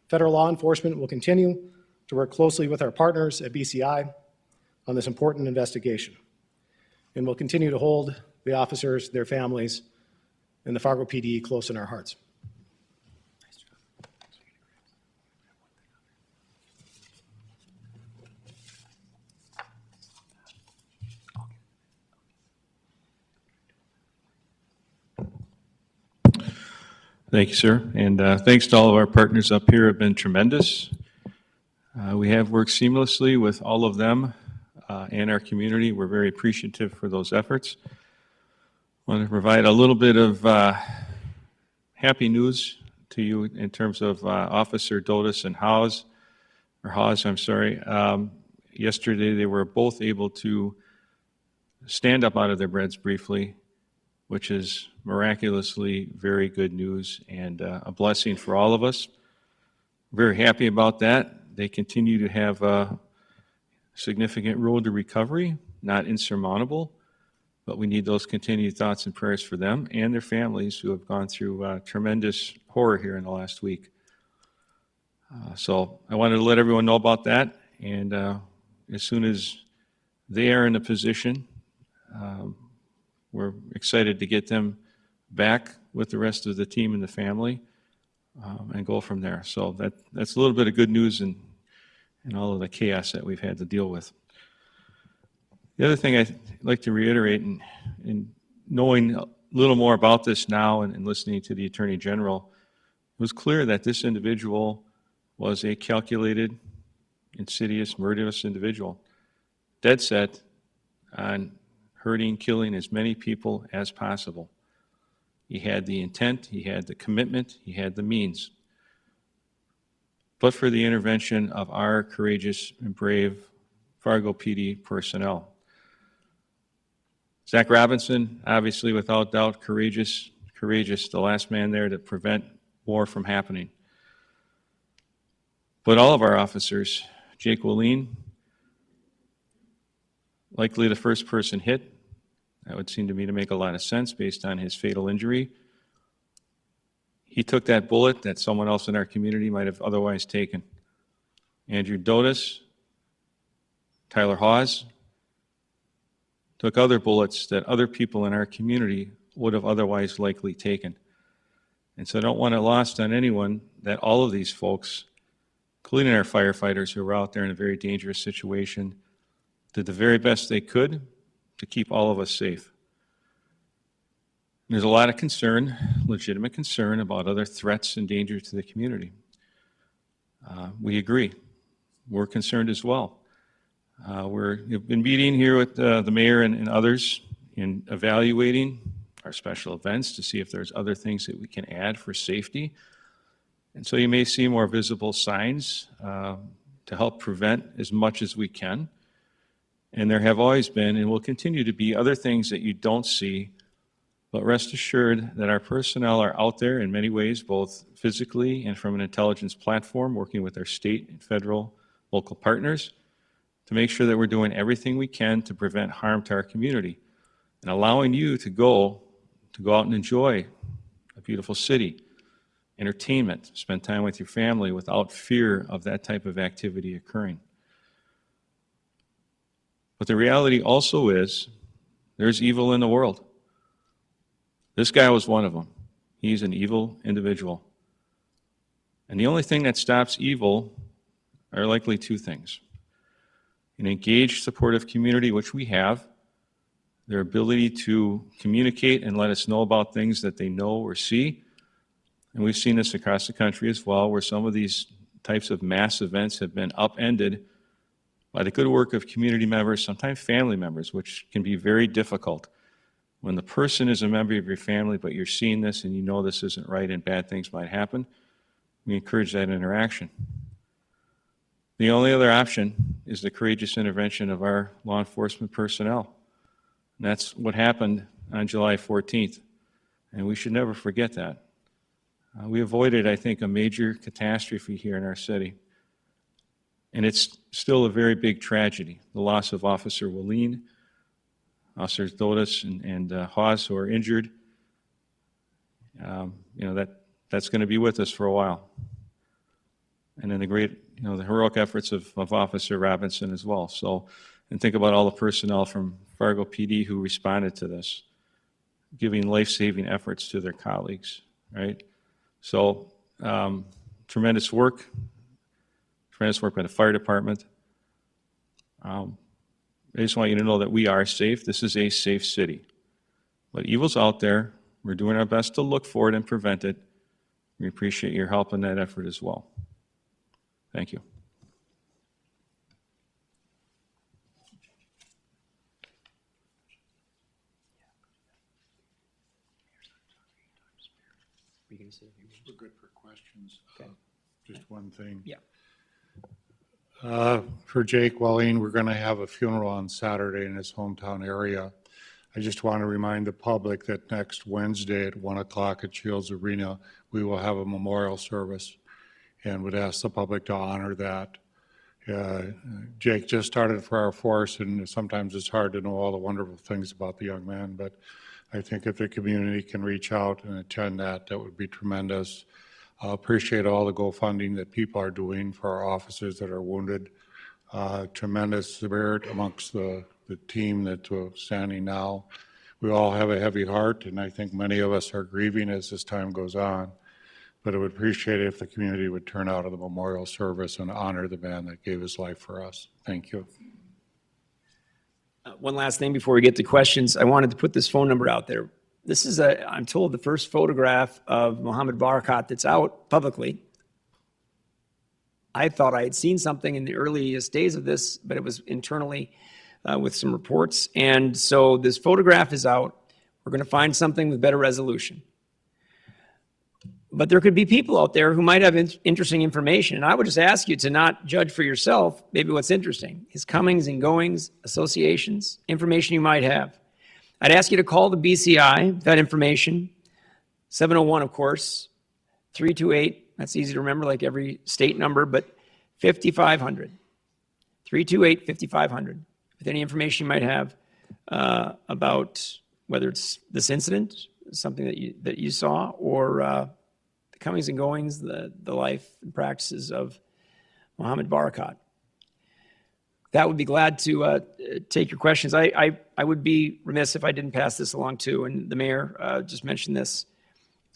federal law enforcement will continue to work closely with our partners at BCI on this important investigation. And we'll continue to hold the officers, their families, and the Fargo PD close in our hearts. Thank you, sir. And thanks to all of our partners up here have been tremendous. We have worked seamlessly with all of them and our community. We're very appreciative for those efforts. I want to provide a little bit of happy news to you in terms of Officer Dotis and Hawes. Yesterday, they were both able to stand up out of their beds briefly, which is miraculously very good news and a blessing for all of us. Very happy about that. They continue to have a significant road to recovery, not insurmountable, but we need those continued thoughts and prayers for them and their families who have gone through tremendous horror here in the last week. So I wanted to let everyone know about that, and as soon as they are in a position, we're excited to get them back with the rest of the team and the family and go from there. So that's a little bit of good news in all of the chaos that we've had to deal with. The other thing I'd like to reiterate, in knowing a little more about this now and listening to the Attorney General, it was clear that this individual was a calculated, insidious, murderous individual, dead set on hurting, killing as many people as possible. He had the intent, he had the commitment, he had the means. But for the intervention of our courageous and brave Fargo PD personnel. Zach Robinson, obviously without doubt, courageous, the last man there to prevent war from happening. But all of our officers, Jake Willeen, likely the first person hit. That would seem to me to make a lot of sense based on his fatal injury. He took that bullet that someone else in our community might have otherwise taken. Andrew Dotis, Tyler Hawes, took other bullets that other people in our community would have otherwise likely taken. And so I don't want it lost on anyone that all of these folks, including our firefighters who were out there in a very dangerous situation, did the very best they could to keep all of us safe. There's a lot of concern, legitimate concern, about other threats and dangers to the community. We agree. We're concerned as well. We've been meeting here with the mayor and others in evaluating our special events to see if there's other things that we can add for safety. And so you may see more visible signs to help prevent as much as we can. And there have always been and will continue to be other things that you don't see, but rest assured that our personnel are out there in many ways, both physically and from an intelligence platform, working with our state and federal local partners to make sure that we're doing everything we can to prevent harm to our community and allowing you to go out and enjoy a beautiful city, entertainment, spend time with your family without fear of that type of activity occurring. But the reality also is there's evil in the world. This guy was one of them. He's an evil individual. And the only thing that stops evil are likely two things: an engaged, supportive community, which we have, their ability to communicate and let us know about things that they know or see. And we've seen this across the country as well, where some of these types of mass events have been upended by the good work of community members, sometimes family members, which can be very difficult. When the person is a member of your family, but you're seeing this and you know this isn't right and bad things might happen, we encourage that interaction. The only other option is the courageous intervention of our law enforcement personnel. And that's what happened on July 14th, and we should never forget that. We avoided, I think, a major catastrophe here in our city. And it's still a very big tragedy, the loss of Officer Willeen, Officers Dotis and Hawes, who are injured. That's going to be with us for a while. And then the heroic efforts of Officer Robinson as well. So, and think about all the personnel from Fargo PD who responded to this. giving life-saving efforts to their colleagues, right? So tremendous work by the fire department. I just want you to know that we are safe. This is a safe city. But evil's out there. We're doing our best to look for it and prevent it. We appreciate your help in that effort as well. Thank you. We're good for questions. Just one thing. Yeah. For Jake Welling, we're going to have a funeral on Saturday in his hometown area. I just want to remind the public that next Wednesday at 1 o'clock at Shields Arena, we will have a memorial service and would ask the public to honor that. Jake just started for our force, and sometimes it's hard to know all the wonderful things about the young man, but I think if the community can reach out and attend that, that would be tremendous. I appreciate all the GoFunding that people are doing for our officers that are wounded. Tremendous spirit amongst the team that's standing now. We all have a heavy heart, and I think many of us are grieving as this time goes on. But I would appreciate it if the community would turn out at the memorial service and honor the man that gave his life for us. Thank you. One last thing before we get to questions. I wanted to put this phone number out there. This is, I'm told, the first photograph of Mohammed Barakat that's out publicly. I thought I had seen something in the earliest days of this, but it was internally with some reports. And so this photograph is out. We're going to find something with better resolution. But there could be people out there who might have interesting information. And I would just ask you to not judge for yourself maybe what's interesting. His comings and goings, associations, information you might have. I'd ask you to call the BCI, that information, 701, of course, 328, that's easy to remember, like every state number, but 5500, 328-5500, with any information you might have about whether it's this incident, something that you saw, or the comings and goings, the life and practices of Mohammed Barakat. That would be glad to take your questions. I would be remiss if I didn't pass this along too, and the mayor just mentioned this.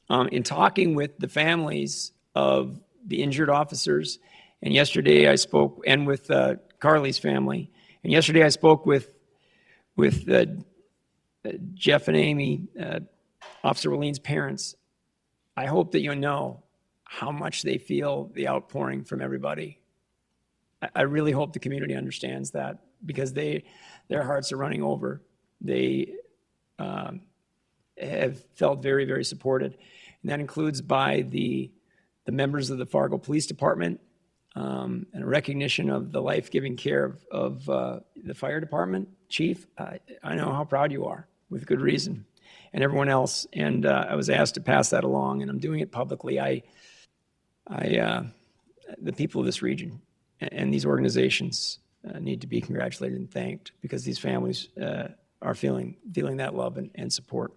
In talking with the families of the injured officers, and yesterday I spoke, and with Carly's family, and yesterday I spoke with Jeff and Amy, Officer Wileen's parents. I hope that you know how much they feel the outpouring from everybody. I really hope the community understands that, because their hearts are running over. They have felt very, very supported. And that includes by the members of the Fargo Police Department, and a recognition of the life-giving care of the fire department. Chief, I know how proud you are, with good reason, and everyone else. And I was asked to pass that along, and I'm doing it publicly. The people of this region and these organizations need to be congratulated and thanked, because these families are feeling that love and support.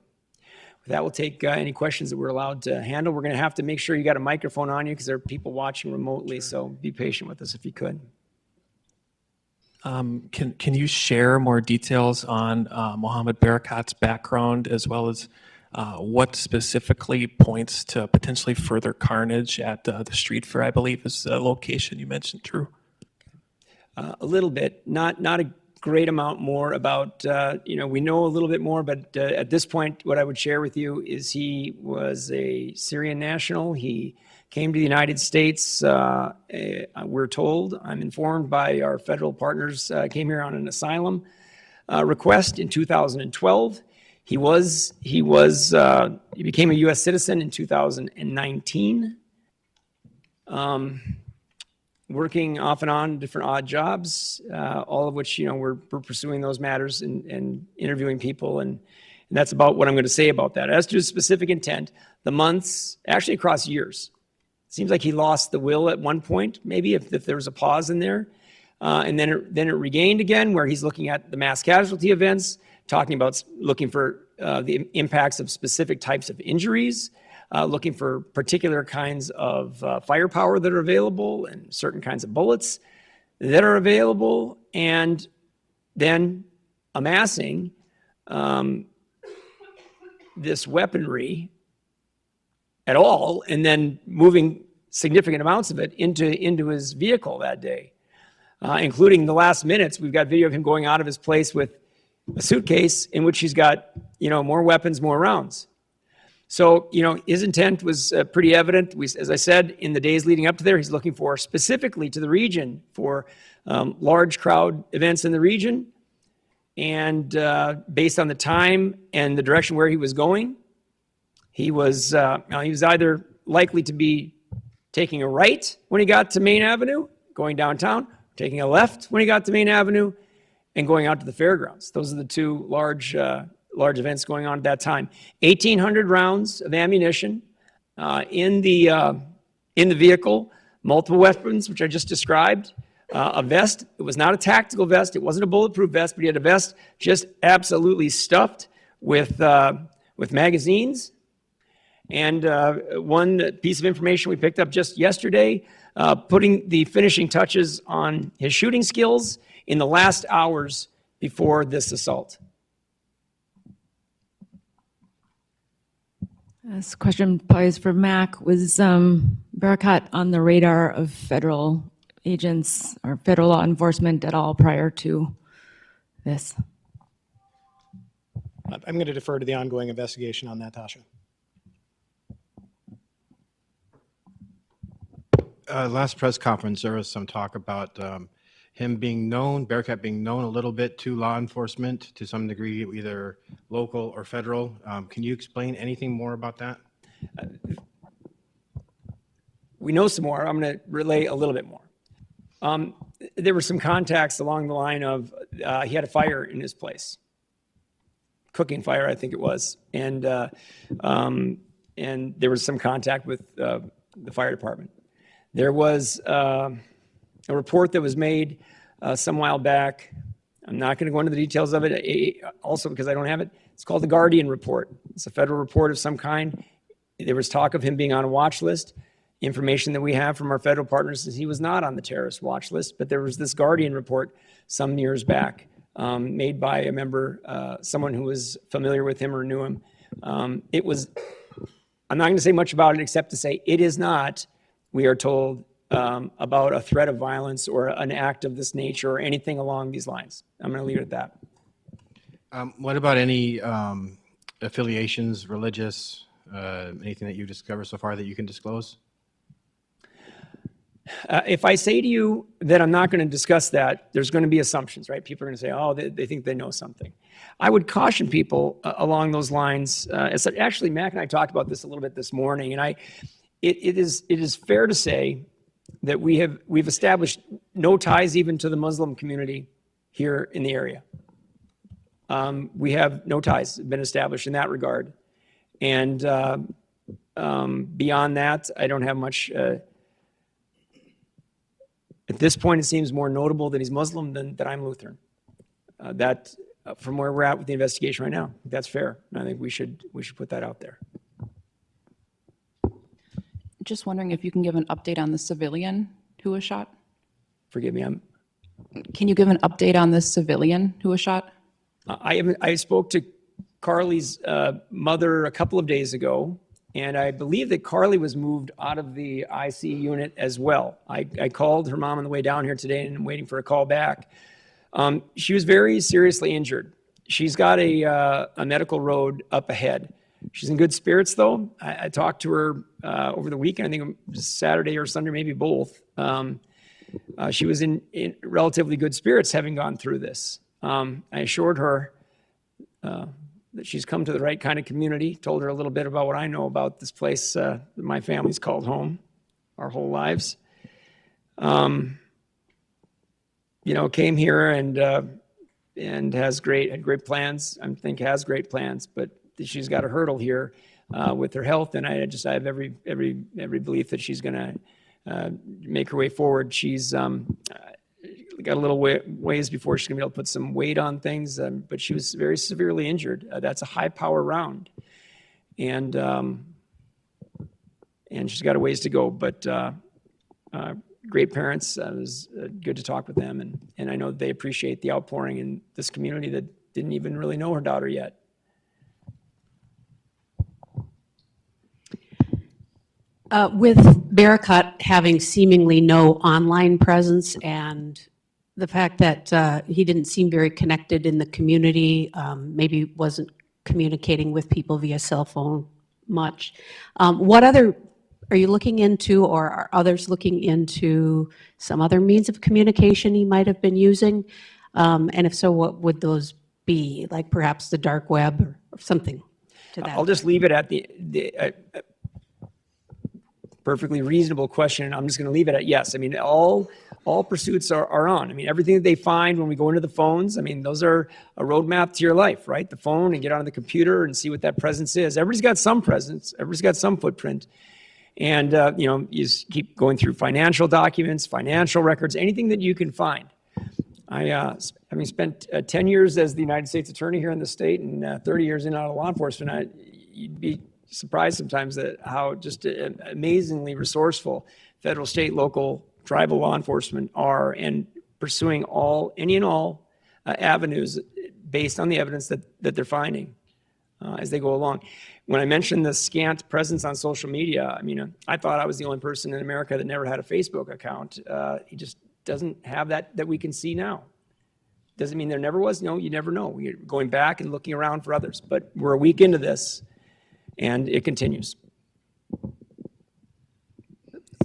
With that, we'll take any questions that we're allowed to handle. We're going to have to make sure you got a microphone on you, because there are people watching remotely, so be patient with us if you could. Can you share more details on Mohammed Barakat's background, as well as what specifically points to potentially further carnage at the street fair, I believe is the location you mentioned, Drew? A little bit, not a great amount more about, we know a little bit more, but at this point, what I would share with you is he was a Syrian national. He came to the United States, we're told, I'm informed by our federal partners, came here on an asylum request in 2012. He became a U.S. citizen in 2019, working off and on different odd jobs, all of which, we're pursuing those matters and interviewing people. And that's about what I'm going to say about that. As to his specific intent, the months, actually across years, it seems like he lost the will at one point, maybe if there was a pause in there. And then it regained again, where he's looking at the mass casualty events, looking for the impacts of specific types of injuries, looking for particular kinds of firepower that are available and certain kinds of bullets that are available, and then amassing this weaponry at all, and then moving significant amounts of it into his vehicle that day, including the last minutes. We've got video of him going out of his place with a suitcase in which he's got, more weapons, more rounds. So, his intent was pretty evident. As I said, in the days leading up to there, he's looking for specifically to the region for large crowd events in the region. And based on the time and the direction where he was going, he was either likely to be taking a right when he got to Main Avenue, going downtown, taking a left when he got to Main Avenue, and going out to the fairgrounds. Those are the two large events going on at that time. 1,800 rounds of ammunition in the vehicle, multiple weapons, which I just described, a vest. It was not a tactical vest. It wasn't a bulletproof vest, but he had a vest just absolutely stuffed with magazines. And one piece of information we picked up just yesterday, putting the finishing touches on his shooting skills in the last hours before this assault. This question probably is for Mac. Was Barakat on the radar of federal agents or federal law enforcement at all prior to this? I'm going to defer to the ongoing investigation on that, Tasha. Last press conference, there was some talk about him being known, Barakat being known a little bit to law enforcement to some degree, either local or federal. Can you explain anything more about that? We know some more. I'm going to relay a little bit more. There were some contacts along the line of he had a fire in his place, cooking fire, I think it was, and there was some contact with the fire department. There was a report that was made some while back. I'm not going to go into the details of it, also because I don't have it. It's called the Guardian Report. It's a federal report of some kind. There was talk of him being on a watch list. Information that we have from our federal partners is he was not on the terrorist watch list, but there was this Guardian report some years back made by a member, someone who was familiar with him or knew him. I'm not going to say much about it except to say it is not, we are told, about a threat of violence or an act of this nature or anything along these lines. I'm going to leave it at that. What about any affiliations, religious, anything that you've discovered so far that you can disclose? If I say to you that I'm not going to discuss that, there's going to be assumptions, right? People are going to say, oh, they think they know something. I would caution people along those lines. Actually, Mac and I talked about this a little bit this morning, and it is fair to say that we've established no ties even to the Muslim community here in the area. We have no ties been established in that regard. And beyond that, I don't have much. At this point, it seems more notable that he's Muslim than that I'm Lutheran. That, from where we're at with the investigation right now, that's fair. And I think we should put that out there. Just wondering if you can give an update on the civilian who was shot? Forgive me, Can you give an update on the civilian who was shot? I spoke to Carly's mother a couple of days ago, and I believe that Carly was moved out of the IC unit as well. I called her mom on the way down here today, and I'm waiting for a call back. She was very seriously injured. She's got a medical road up ahead. She's in good spirits, though. I talked to her over the weekend, I think it was Saturday or Sunday, maybe both. She was in relatively good spirits having gone through this. I assured her that she's come to the right kind of community, told her a little bit about what I know about this place that my family's called home our whole lives. Came here and had great plans. I think has great plans, but she's got a hurdle here with her health, and I have every belief that she's going to make her way forward. She's got a little ways before she's going to be able to put some weight on things, but she was very severely injured. That's a high power round, and she's got a ways to go. But great parents. It was good to talk with them, and I know they appreciate the outpouring in this community that didn't even really know her daughter yet. With Barakat having seemingly no online presence and the fact that he didn't seem very connected in the community, maybe wasn't communicating with people via cell phone much, what other, are you looking into, or are others looking into some other means of communication he might have been using? And if so, what would those be? Like perhaps the dark web or something to that? I'll just leave it at the perfectly reasonable question, and I'm just going to leave it at yes. I mean, all pursuits are on. I mean, everything that they find when we go into the phones, I mean, those are a roadmap to your life, right? The phone, and get on the computer and see what that presence is. Everybody's got some presence. Everybody's got some footprint. And, you know, you just keep going through financial documents, financial records, anything that you can find. Having spent 10 years as the United States Attorney here in the state and 30 years in and out of law enforcement, you'd be surprised sometimes at how just amazingly resourceful federal, state, local, tribal law enforcement are in pursuing any and all avenues based on the evidence that they're finding as they go along. When I mentioned the scant presence on social media, I mean, I thought I was the only person in America that never had a Facebook account. He just doesn't have that we can see now. Doesn't mean there never was. No, you never know. We're going back and looking around for others. But we're a week into this, and it continues.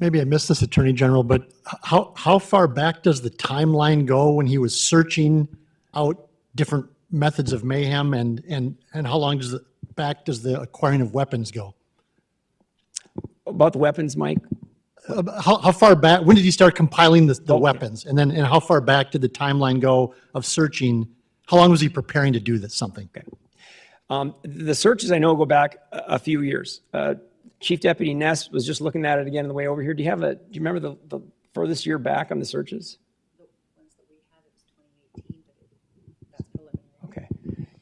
Maybe I missed this, Attorney General, but how far back does the timeline go when he was searching out different methods of mayhem, and how long back does the acquiring of weapons go? About the weapons, Mike? How far back, when did he start compiling the weapons? And how far back did the timeline go of searching? How long was he preparing to do something? Okay. The searches I know go back a few years. Chief Deputy Ness was just looking at it again on the way over here. Do you remember the furthest year back on the searches? The ones that we had, it was 2018, but that's preliminary. Okay.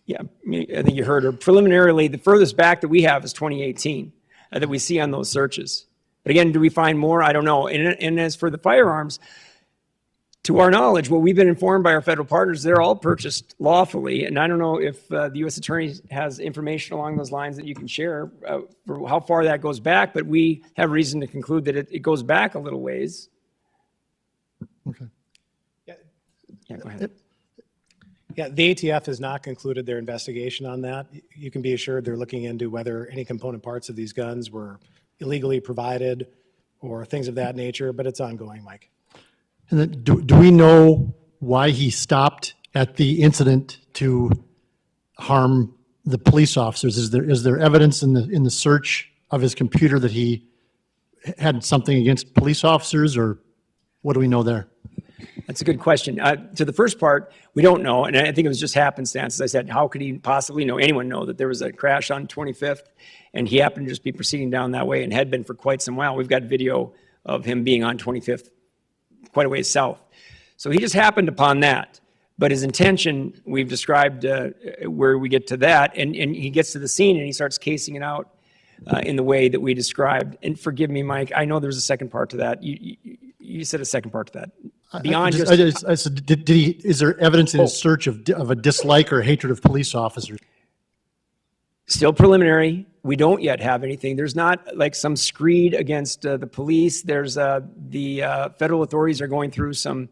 Yeah, I think you heard her. Preliminarily, the furthest back that we have is 2018 that we see on those searches. But again, do we find more? I don't know. And as for the firearms, to our knowledge, what we've been informed by our federal partners, they're all purchased lawfully. And I don't know if the U.S. Attorney has information along those lines that you can share for how far that goes back, but we have reason to conclude that it goes back a little ways. Okay. Yeah, go ahead. Yeah, the ATF has not concluded their investigation on that. You can be assured they're looking into whether any component parts of these guns were illegally provided or things of that nature, but it's ongoing, Mike. And then do we know why he stopped at the incident to harm the police officers? Is there evidence in the search of his computer that he had something against police officers, or what do we know there? That's a good question. To the first part, we don't know, and I think it was just happenstance. As I said, how could he possibly know, anyone know that there was a crash on 25th, and he happened to just be proceeding down that way and had been for quite some while. We've got video of him being on 25th quite a ways south. So he just happened upon that. But his intention, we've described where we get to that, and he gets to the scene and he starts casing it out in the way that we described. And forgive me, Mike, I know there's a second part to that. You said a second part to that. Beyond I said, is there evidence in his search of a dislike or hatred of police officers? Still preliminary. We don't yet have anything. There's not like some screed against the police. There's the federal authorities are going through some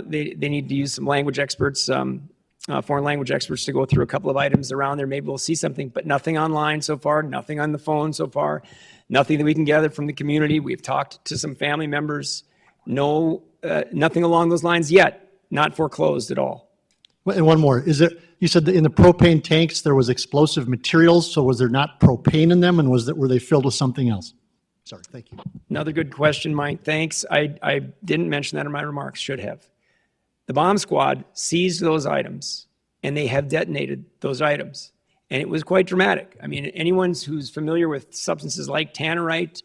they need to use some language experts, foreign language experts, to go through a couple of items around there. Maybe we'll see something, but nothing online so far, nothing on the phone so far, nothing that we can gather from the community. We've talked to some family members. No, nothing along those lines yet. Not foreclosed at all. And one more, you said that in the propane tanks there was explosive materials, so was there not propane in them, and were they filled with something else? Sorry, thank you. Another good question, Mike. Thanks. I didn't mention that in my remarks. Should have. The bomb squad seized those items, and they have detonated those items. And it was quite dramatic. I mean, anyone who's familiar with substances like tannerite,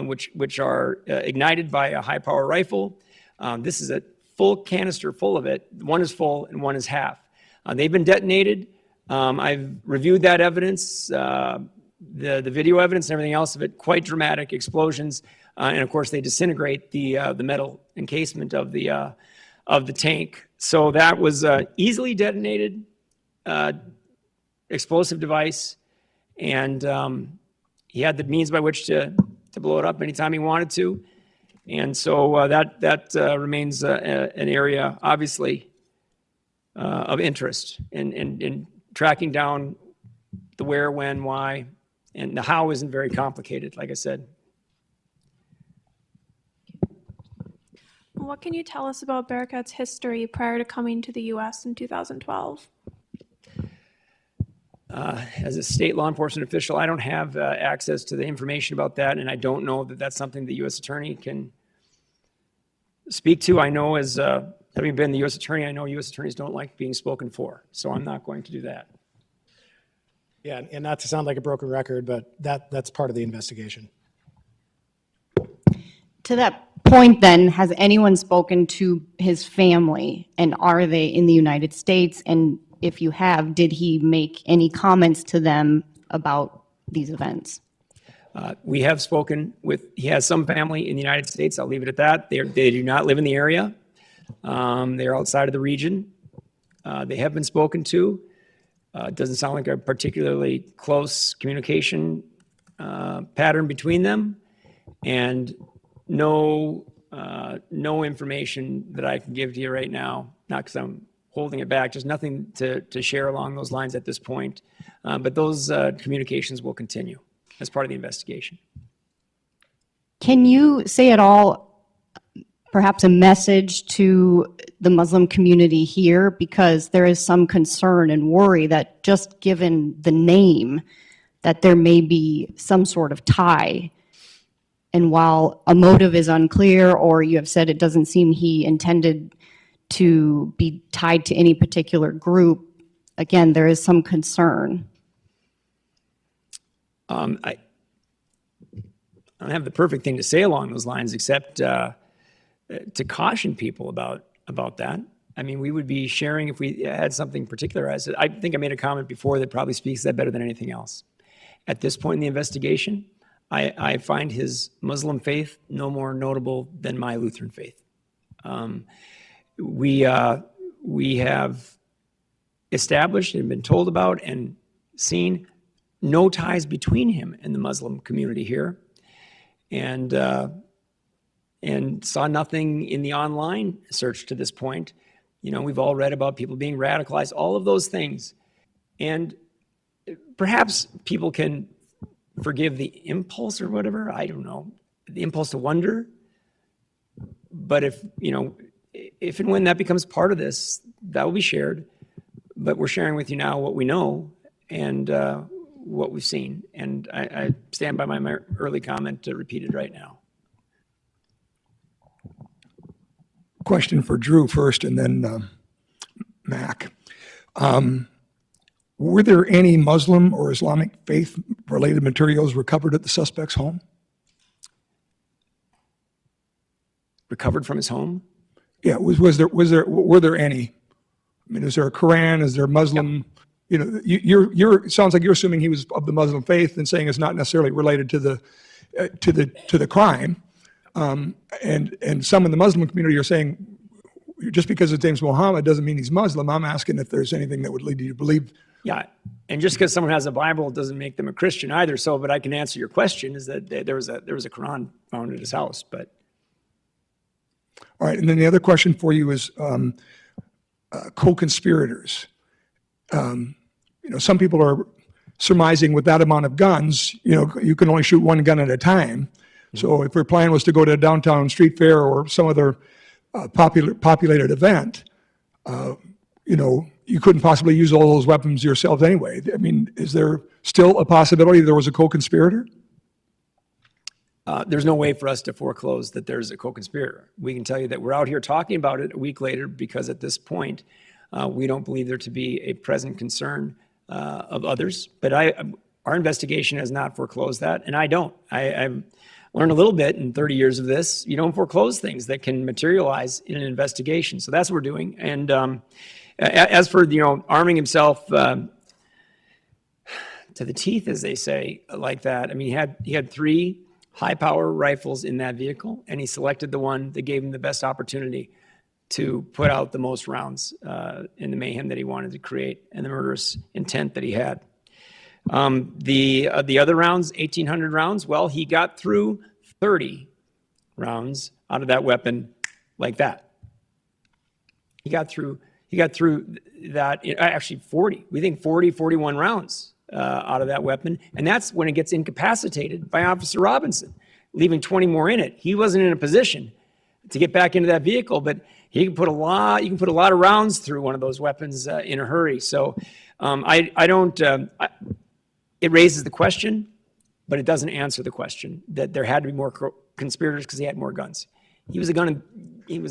which are ignited by a high-power rifle, this is a full canister full of it. One is full and one is half. They've been detonated. I've reviewed that evidence, the video evidence and everything else of it. Quite dramatic explosions, and of course they disintegrate the metal encasement of the tank. So that was easily detonated explosive device, and he had the means by which to blow it up anytime he wanted to. And so that remains an area, obviously, of interest in tracking down the where, when, why, and the how isn't very complicated, like I said. What can you tell us about Bearcat's history prior to coming to the U.S. in 2012? As a state law enforcement official, I don't have access to the information about that, and I don't know that that's something the U.S. Attorney can speak to. I know as having been the U.S. Attorney, I know U.S. Attorneys don't like being spoken for, so I'm not going to do that. Yeah, and not to sound like a broken record, but that's part of the investigation. To that point then, has anyone spoken to his family, and are they in the United States? And if you have, did he make any comments to them about these events? We have spoken with, he has some family in the United States, I'll leave it at that. They do not live in the area. They're outside of the region. They have been spoken to. It doesn't sound like a particularly close communication pattern between them, and no information that I can give to you right now, not because I'm holding it back, just nothing to share along those lines at this point. But those communications will continue as part of the investigation. Can you say at all, perhaps a message to the Muslim community here? Because there is some concern and worry that just given the name, that there may be some sort of tie. And while a motive is unclear, or you have said it doesn't seem he intended to be tied to any particular group, again, there is some concern. I don't have the perfect thing to say along those lines, except to caution people about that. I mean, we would be sharing if we had something particularized. I think I made a comment before that probably speaks to that better than anything else. At this point in the investigation, I find his Muslim faith no more notable than my Lutheran faith. We have established and been told about and seen no ties between him and the Muslim community here, and saw nothing in the online search to this point. You know, we've all read about people being radicalized, all of those things. And perhaps people can forgive the impulse or whatever, I don't know, the impulse to wonder. But if and when that becomes part of this, that will be shared. But we're sharing with you now what we know and what we've seen. And I stand by my early comment repeated right now. Question for Drew first, and then Mac. Were there any Muslim or Islamic faith-related materials recovered at the suspect's home? Recovered from his home? Yeah, were there any? I mean, is there a Quran? Is there Muslim? You know, it sounds like you're assuming he was of the Muslim faith and saying it's not necessarily related to the crime. And some in the Muslim community are saying just because his name's Muhammad doesn't mean he's Muslim. I'm asking if there's anything that would lead you to believe. Yeah, and just because someone has a Bible doesn't make them a Christian either. So, but I can answer your question: is that there was a Quran found at his house? But all right, and then the other question for you is co-conspirators. Some people are surmising with that amount of guns, you can only shoot one gun at a time. So if their plan was to go to a downtown street fair or some other populated event, you couldn't possibly use all those weapons yourselves anyway. I mean, is there still a possibility there was a co-conspirator? There's no way for us to foreclose that there's a co-conspirator. We can tell you that we're out here talking about it a week later because at this point, we don't believe there to be a present concern of others. But our investigation has not foreclosed that, and I don't. I've learned a little bit in 30 years of this. You don't foreclose things that can materialize in an investigation. So that's what we're doing. And as for arming himself to the teeth, as they say, like that, I mean, he had 3 high-power rifles in that vehicle, and he selected the one that gave him the best opportunity to put out the most rounds in the mayhem that he wanted to create and the murderous intent that he had. The other rounds, 1,800 rounds, well, he got through 30 rounds out of that weapon like that. He got through that, actually 40, we think 40, 41 rounds out of that weapon. And that's when it gets incapacitated by Officer Robinson, leaving 20 more in it. He wasn't in a position to get back into that vehicle, but you can put a lot of rounds through one of those weapons in a hurry. So it raises the question, but it doesn't answer the question that there had to be more conspirators because he had more guns. He was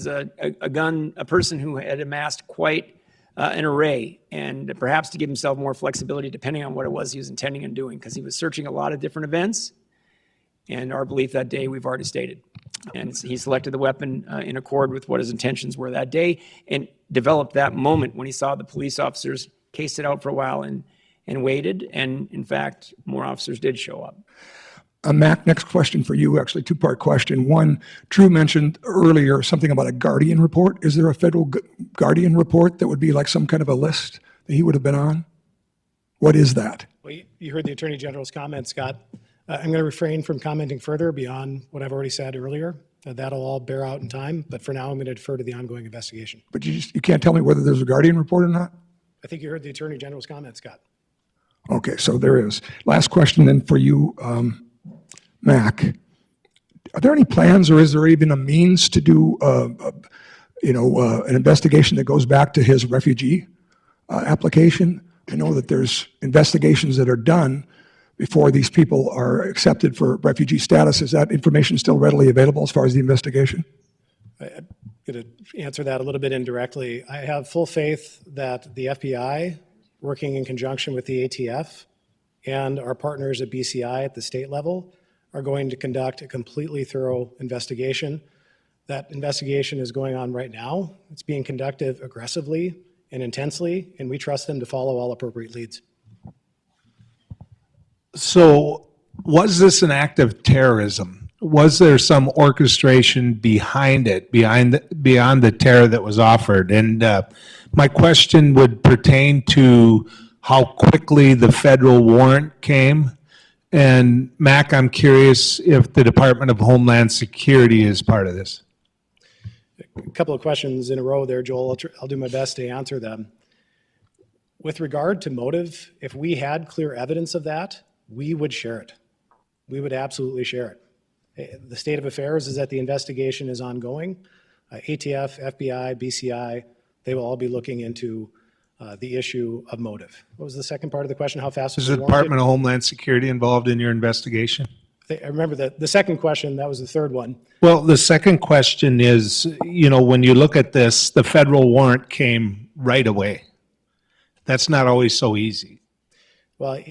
a person who had amassed quite an array, and perhaps to give himself more flexibility depending on what it was he was intending on doing, because he was searching a lot of different events. And our belief that day we've already stated. And he selected the weapon in accord with what his intentions were that day, and developed that moment when he saw the police officers cased it out for a while and waited. And in fact, more officers did show up. Mac, next question for you, actually two-part question. One, Drew mentioned earlier something about a Guardian report. Is there a federal Guardian report that would be like some kind of a list that he would have been on? What is that? Well, you heard the Attorney General's comment, Scott. I'm going to refrain from commenting further beyond what I've already said earlier. That'll all bear out in time, but for now, I'm going to defer to the ongoing investigation. But you can't tell me whether there's a Guardian report or not? I think you heard the Attorney General's comment, Scott. Okay, so there is. Last question then for you, Mac. Are there any plans, or is there even a means to do, an investigation that goes back to his refugee application? I know that there's investigations that are done before these people are accepted for refugee status. Is that information still readily available as far as the investigation? I'm going to answer that a little bit indirectly. I have full faith that the FBI, working in conjunction with the ATF and our partners at BCI at the state level, are going to conduct a completely thorough investigation. That investigation is going on right now. It's being conducted aggressively and intensely, and we trust them to follow all appropriate leads. So was this an act of terrorism? Was there some orchestration behind it, beyond the terror that was offered? And my question would pertain to how quickly the federal warrant came. And Mac, I'm curious if the Department of Homeland Security is part of this. A couple of questions in a row there, Joel. I'll do my best to answer them. With regard to motive, if we had clear evidence of that, we would share it. We would absolutely share it. The state of affairs is that the investigation is ongoing. ATF, FBI, BCI, they will all be looking into the issue of motive. What was the second part of the question? How fast was Is the it warranted? Department of Homeland Security involved in your investigation? I remember the second question, that was the third one. Well, the second question is, when you look at this, the federal warrant came right away. That's not always so easy. Well,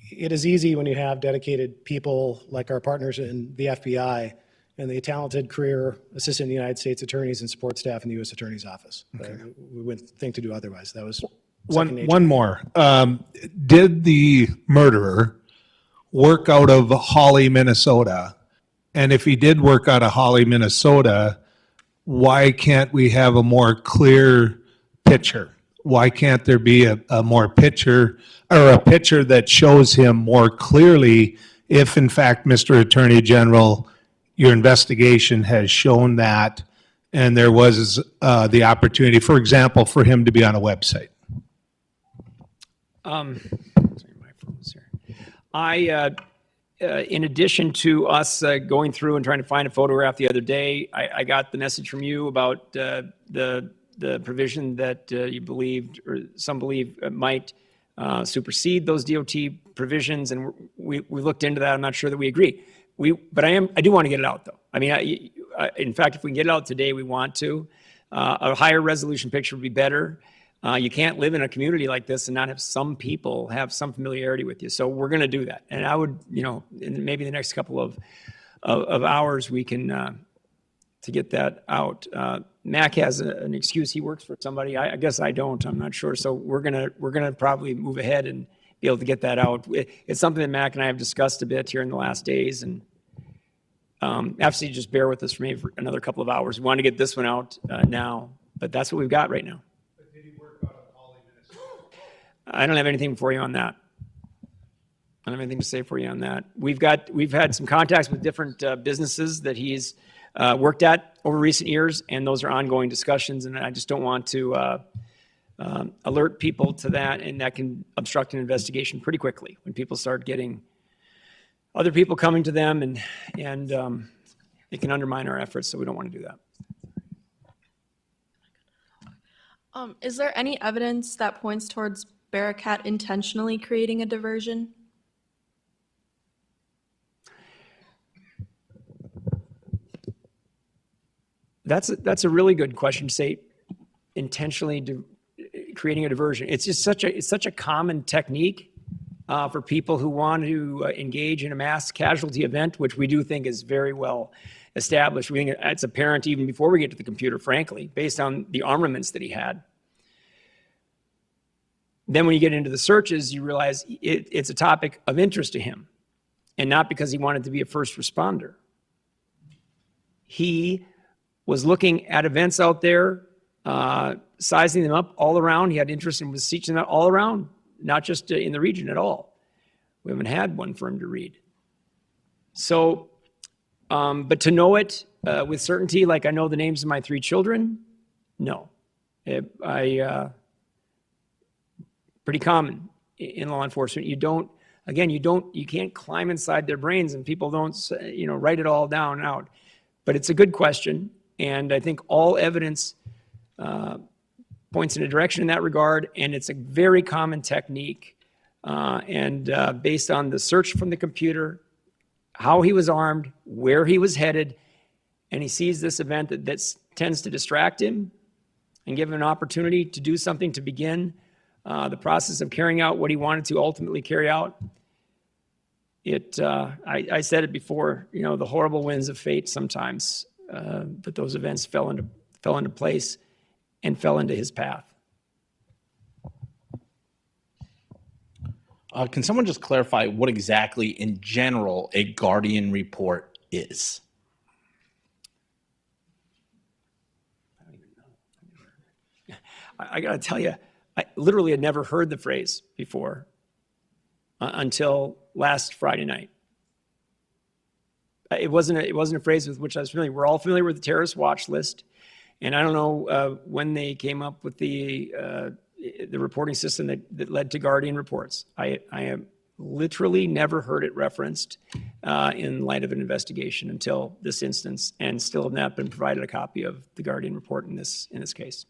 it is easy when you have dedicated people like our partners in the FBI and the talented career assistant United States attorneys and support staff in the U.S. Attorney's Office. Okay. We wouldn't think to do otherwise. That was One more. Did the murderer work out of Hawley, Minnesota? And if he did work out of Hawley, Minnesota, why can't we have a more clear picture? Why can't there be a more picture, or a picture that shows him more clearly if, in fact, Mr. Attorney General, your investigation has shown that and there was the opportunity, for example, for him to be on a website? Sorry, my phone's here. In addition to us going through and trying to find a photograph the other day, I got the message from you about the provision that you believed, or some believe might supersede those DOT provisions, and we looked into that. I'm not sure that we agree. But I do want to get it out, though. I mean, in fact, if we can get it out today, we want to. A higher resolution picture would be better. You can't live in a community like this and not have some people have some familiarity with you. So we're going to do that. And I would, in maybe the next couple of hours, we can to get that out. Mac has an excuse. He works for somebody. I guess I don't. I'm not sure. So we're gonna probably move ahead and be able to get that out. It's something that Mac and I have discussed a bit here in the last days, and absolutely just bear with us for maybe for another couple of hours. We want to get this one out now, but that's what we've got right now. But did he work out of Hawley, Minnesota? I don't have anything for you on that. I don't have anything to say for you on that. We've had some contacts with different businesses that he's worked at over recent years, and those are ongoing discussions, and I just don't want to alert people to that, and that can obstruct an investigation pretty quickly when people start getting other people coming to them, and it can undermine our efforts, so we don't want to do that. Is there any evidence that points towards Bearcat intentionally creating a diversion? That's a really good question to say intentionally creating a diversion. It's just such a common technique for people who want to engage in a mass casualty event, which we do think is very well established. We think it's apparent even before we get to the computer, frankly, based on the armaments that he had. Then when you get into the searches, you realize it's a topic of interest to him, and not because he wanted to be a first responder. He was looking at events out there, sizing them up all around. He had interest in researching that all around, not just in the region at all. We haven't had one for him to read. So, but to know it with certainty, like I know the names of my 3 children, no. Pretty common in law enforcement. You can't climb inside their brains, and people don't, write it all down and out. But it's a good question. And I think all evidence points in a direction in that regard, and it's a very common technique. Based on the search from the computer, how he was armed, where he was headed, and he sees this event that tends to distract him and give him an opportunity to do something to begin the process of carrying out what he wanted to ultimately carry out. I said it before, the horrible winds of fate sometimes. But those events fell into place and fell into his path. Can someone just clarify what exactly, in general, a Guardian report is? I don't even know. I got to tell you, I literally had never heard the phrase before until last Friday night. It wasn't a phrase with which I was familiar. We're all familiar with the terrorist watch list, and I don't know when they came up with the reporting system that led to Guardian reports. I have literally never heard it referenced in light of an investigation until this instance, and still have not been provided a copy of the Guardian report in this case.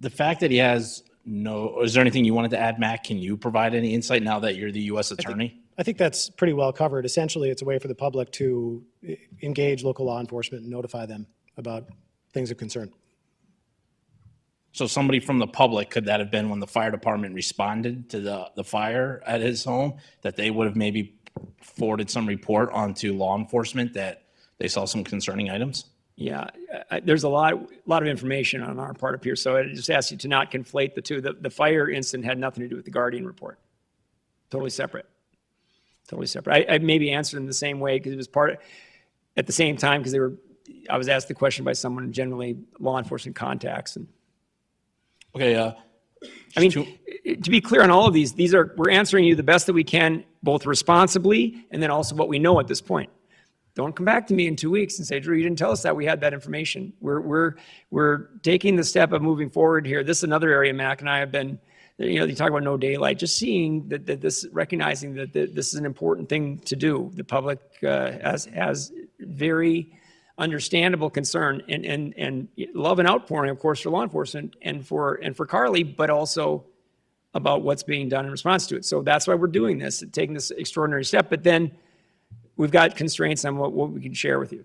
The fact that he has is there anything you wanted to add, Matt? Can you provide any insight now that you're the U.S. attorney? I think that's pretty well covered. Essentially, it's a way for the public to engage local law enforcement and notify them about things of concern. So somebody from the public, could that have been when the fire department responded to the fire at his home, that they would have maybe forwarded some report onto law enforcement that they saw some concerning items? Yeah, there's a lot of information on our part up here, so I just ask you to not conflate the two. The fire incident had nothing to do with the Guardian report. Totally separate. Totally separate. I maybe answered in the same way because it was at the same time, because I was asked the question by someone, generally law enforcement contacts. And okay, to be clear on all of these, we're answering you the best that we can, both responsibly and then also what we know at this point. Don't come back to me in 2 weeks and say, Drew, you didn't tell us that we had that information. We're taking the step of moving forward here. This is another area Mac and I have been, you talk about no daylight, just seeing that this, recognizing that this is an important thing to do. The public has very understandable concern and love and outpouring, of course, for law enforcement and for Carly, but also about what's being done in response to it. So that's why we're doing this, taking this extraordinary step. But then we've got constraints on what we can share with you.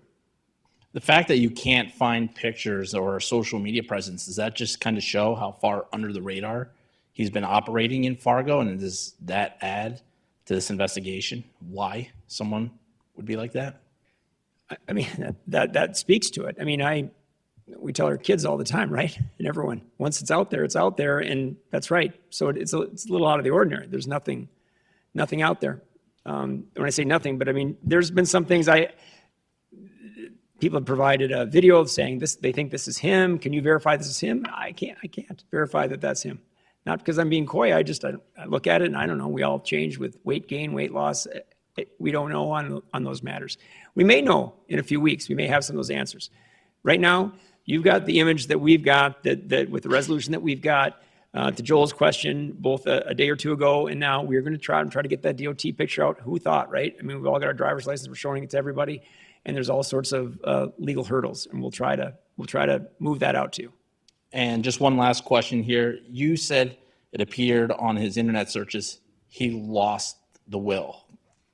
The fact that you can't find pictures or social media presence, does that just kind of show how far under the radar he's been operating in Fargo? And does that add to this investigation why someone would be like that? I mean, that speaks to it. I mean, we tell our kids all the time, right? And everyone, once it's out there, and that's right. So it's a little out of the ordinary. There's nothing out there. When I say nothing, but I mean, there's been some things people have provided a video of saying this, they think this is him. Can you verify this is him? I can't verify that that's him. Not because I'm being coy, I look at it and I don't know, we all change with weight gain, weight loss. We don't know on those matters. We may know in a few weeks. We may have some of those answers. Right now, you've got the image that we've got, that with the resolution that we've got, to Joel's question, both a day or two ago and now, we're going to try to get that DOT picture out. Who thought, right? I mean, we've all got our driver's license. We're showing it to everybody, and there's all sorts of legal hurdles, and we'll try to move that out too. And just one last question here. You said it appeared on his internet searches he lost the will.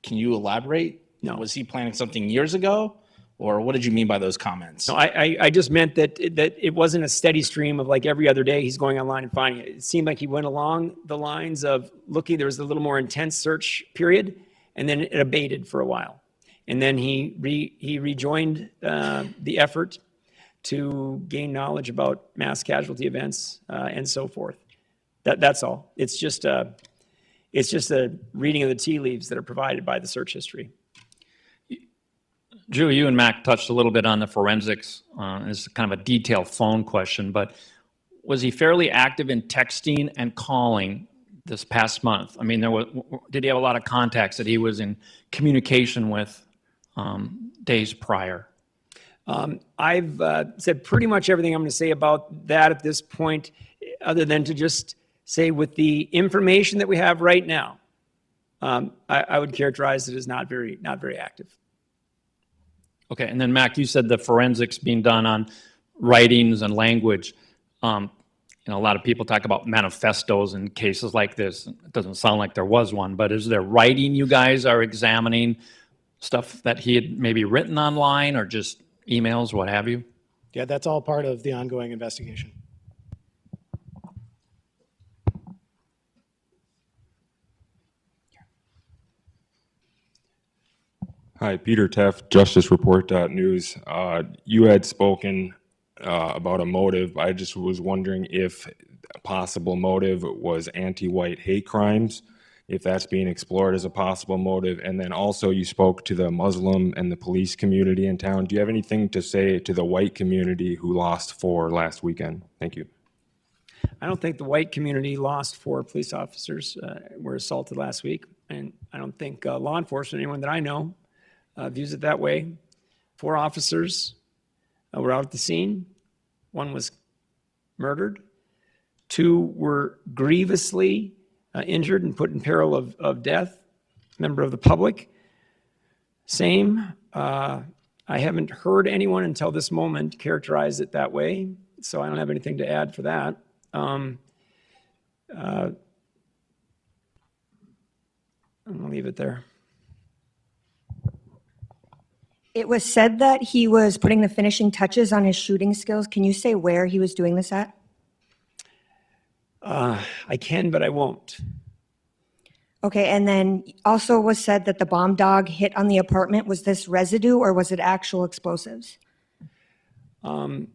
Can you elaborate? No. Was he planning something years ago? Or what did you mean by those comments? No, I just meant that it wasn't a steady stream of like every other day he's going online and finding it. It seemed like he went along the lines of looking, there was a little more intense search period, and then it abated for a while. And then he rejoined the effort to gain knowledge about mass casualty events and so forth. That's all. It's just a reading of the tea leaves that are provided by the search history. Drew, you and Mac touched a little bit on the forensics. It's kind of a detailed phone question, but was he fairly active in texting and calling this past month? I mean, did he have a lot of contacts that he was in communication with days prior? I've said pretty much everything I'm going to say about that at this point, other than to just say with the information that we have right now, I would characterize it as not very active. Okay, and then Mac, you said the forensics being done on writings and language. A lot of people talk about manifestos in cases like this. It doesn't sound like there was one, but is there writing you guys are examining, stuff that he had maybe written online or just emails, what have you? Yeah, that's all part of the ongoing investigation. Hi, Peter Teff, JusticeReport.news. You had spoken about a motive. I just was wondering if a possible motive was anti-white hate crimes, if that's being explored as a possible motive. And then also you spoke to the Muslim and the police community in town. Do you have anything to say to the white community who lost 4 last weekend? Thank you. I don't think the white community lost 4 police officers were assaulted last week. And I don't think law enforcement, anyone that I know, views it that way. 4 officers were out at the scene. 1 was murdered. 2 were grievously injured and put in peril of death. Member of the public, same. I haven't heard anyone until this moment characterize it that way, so I don't have anything to add for that. I'm gonna leave it there. It was said that he was putting the finishing touches on his shooting skills. Can you say where he was doing this at? I can, but I won't. Okay, and then also was said that the bomb dog hit on the apartment. Was this residue or was it actual explosives? I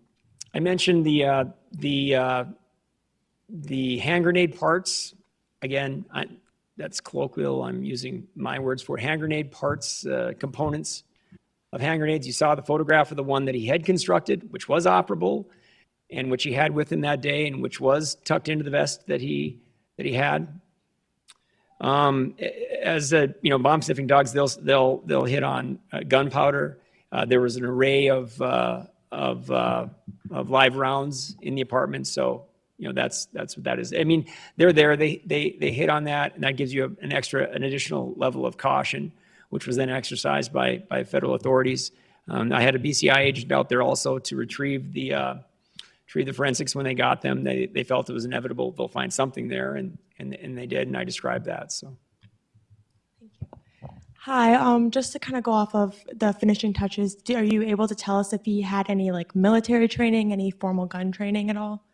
mentioned the hand grenade parts. Again, that's colloquial. I'm using my words for it. Hand grenade parts, components of hand grenades. You saw the photograph of the one that he had constructed, which was operable, and which he had with him that day, and which was tucked into the vest that he had. As bomb sniffing dogs, they'll hit on gunpowder. There was an array of live rounds in the apartment, so that's what that is. I mean, they're there. They hit on that, and that gives you an additional level of caution, which was then exercised by federal authorities. I had a BCI agent out there also to retrieve the forensics when they got them. They felt it was inevitable they'll find something there, and they did, and I described that. So. Hi, just to kind of go off of the finishing touches, are you able to tell us if he had any like military training, any formal gun training at all?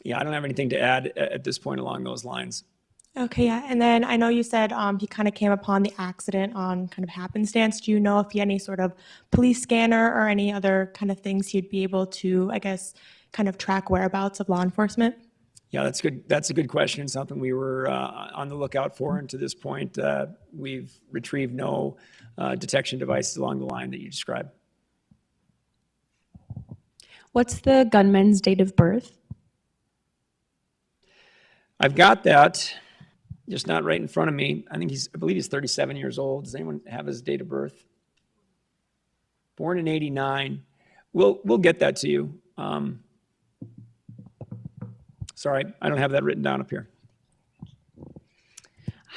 Yeah, I don't have anything to add at this point along those lines. Okay, yeah, and then I know you said he kind of came upon the accident on kind of happenstance. Do you know if he had any sort of police scanner or any other kind of things he'd be able to, I guess, kind of track whereabouts of law enforcement? Yeah, that's good. That's a good question. Something we were on the lookout for, and to this point, we've retrieved no detection devices along the line that you described. What's the gunman's date of birth? I've got that, just not right in front of me. I believe he's 37 years old. Does anyone have his date of birth? Born in 89. We'll get that to you. Sorry, I don't have that written down up here.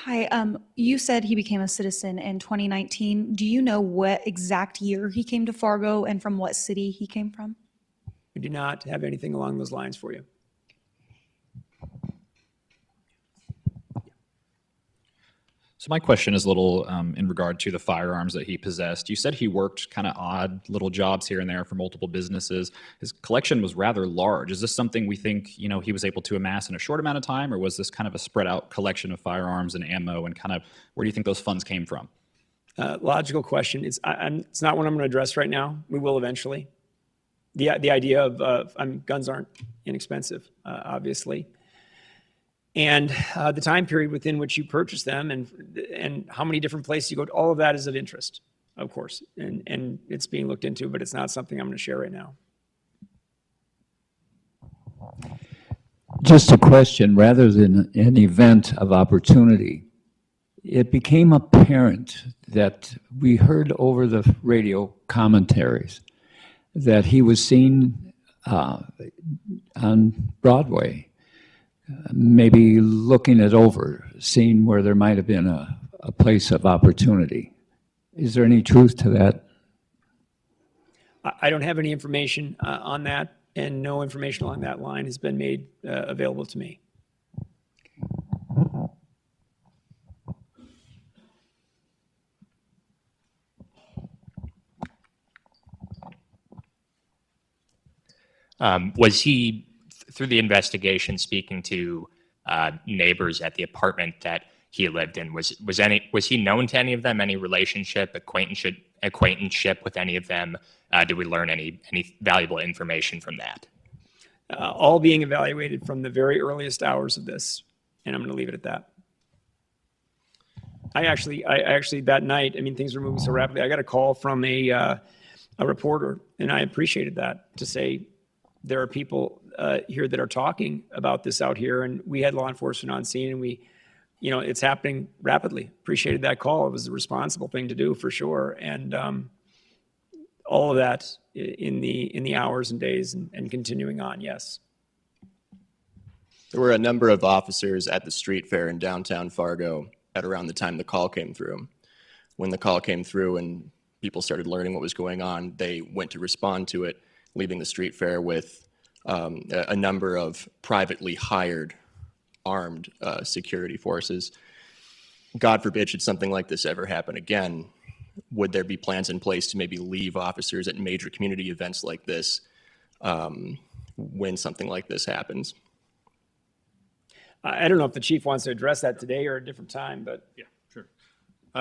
Hi, you said he became a citizen in 2019. Do you know what exact year he came to Fargo and from what city he came from? We do not have anything along those lines for you. So my question is a little in regard to the firearms that he possessed. You said he worked kind of odd little jobs here and there for multiple businesses. His collection was rather large. Is this something we think, he was able to amass in a short amount of time, or was this kind of a spread out collection of firearms and ammo, and kind of where do you think those funds came from? Logical question. It's not one I'm going to address right now. We will eventually. The idea of guns aren't inexpensive, obviously. And the time period within which you purchase them and how many different places you go to, all of that is of interest, of course. And it's being looked into, but it's not something I'm going to share right now. Just a question rather than an event of opportunity. It became apparent that we heard over the radio commentaries that he was seen on Broadway, maybe looking it over, seeing where there might have been a place of opportunity. Is there any truth to that? I don't have any information on that, and no information along that line has been made available to me. Was he, through the investigation, speaking to neighbors at the apartment that he lived in? Was he known to any of them? Any relationship, acquaintanceship with any of them? Did we learn any valuable information from that? All being evaluated from the very earliest hours of this, and I'm going to leave it at that. I actually that night, things were moving so rapidly. I got a call from a reporter, and I appreciated that, to say there are people here that are talking about this out here, and we had law enforcement on scene, and it's happening rapidly. Appreciated that call. It was a responsible thing to do for sure, and all of that in the hours and days and continuing on. Yes. There were a number of officers at the street fair in downtown Fargo at around the time the call came through. When the call came through and people started learning what was going on, they went to respond to it, leaving the street fair with a number of privately hired armed security forces. God forbid should something like this ever happen again, would there be plans in place to maybe leave officers at major community events like this when something like this happens? I don't know if the chief wants to address that today or a different time, but. Yeah, sure.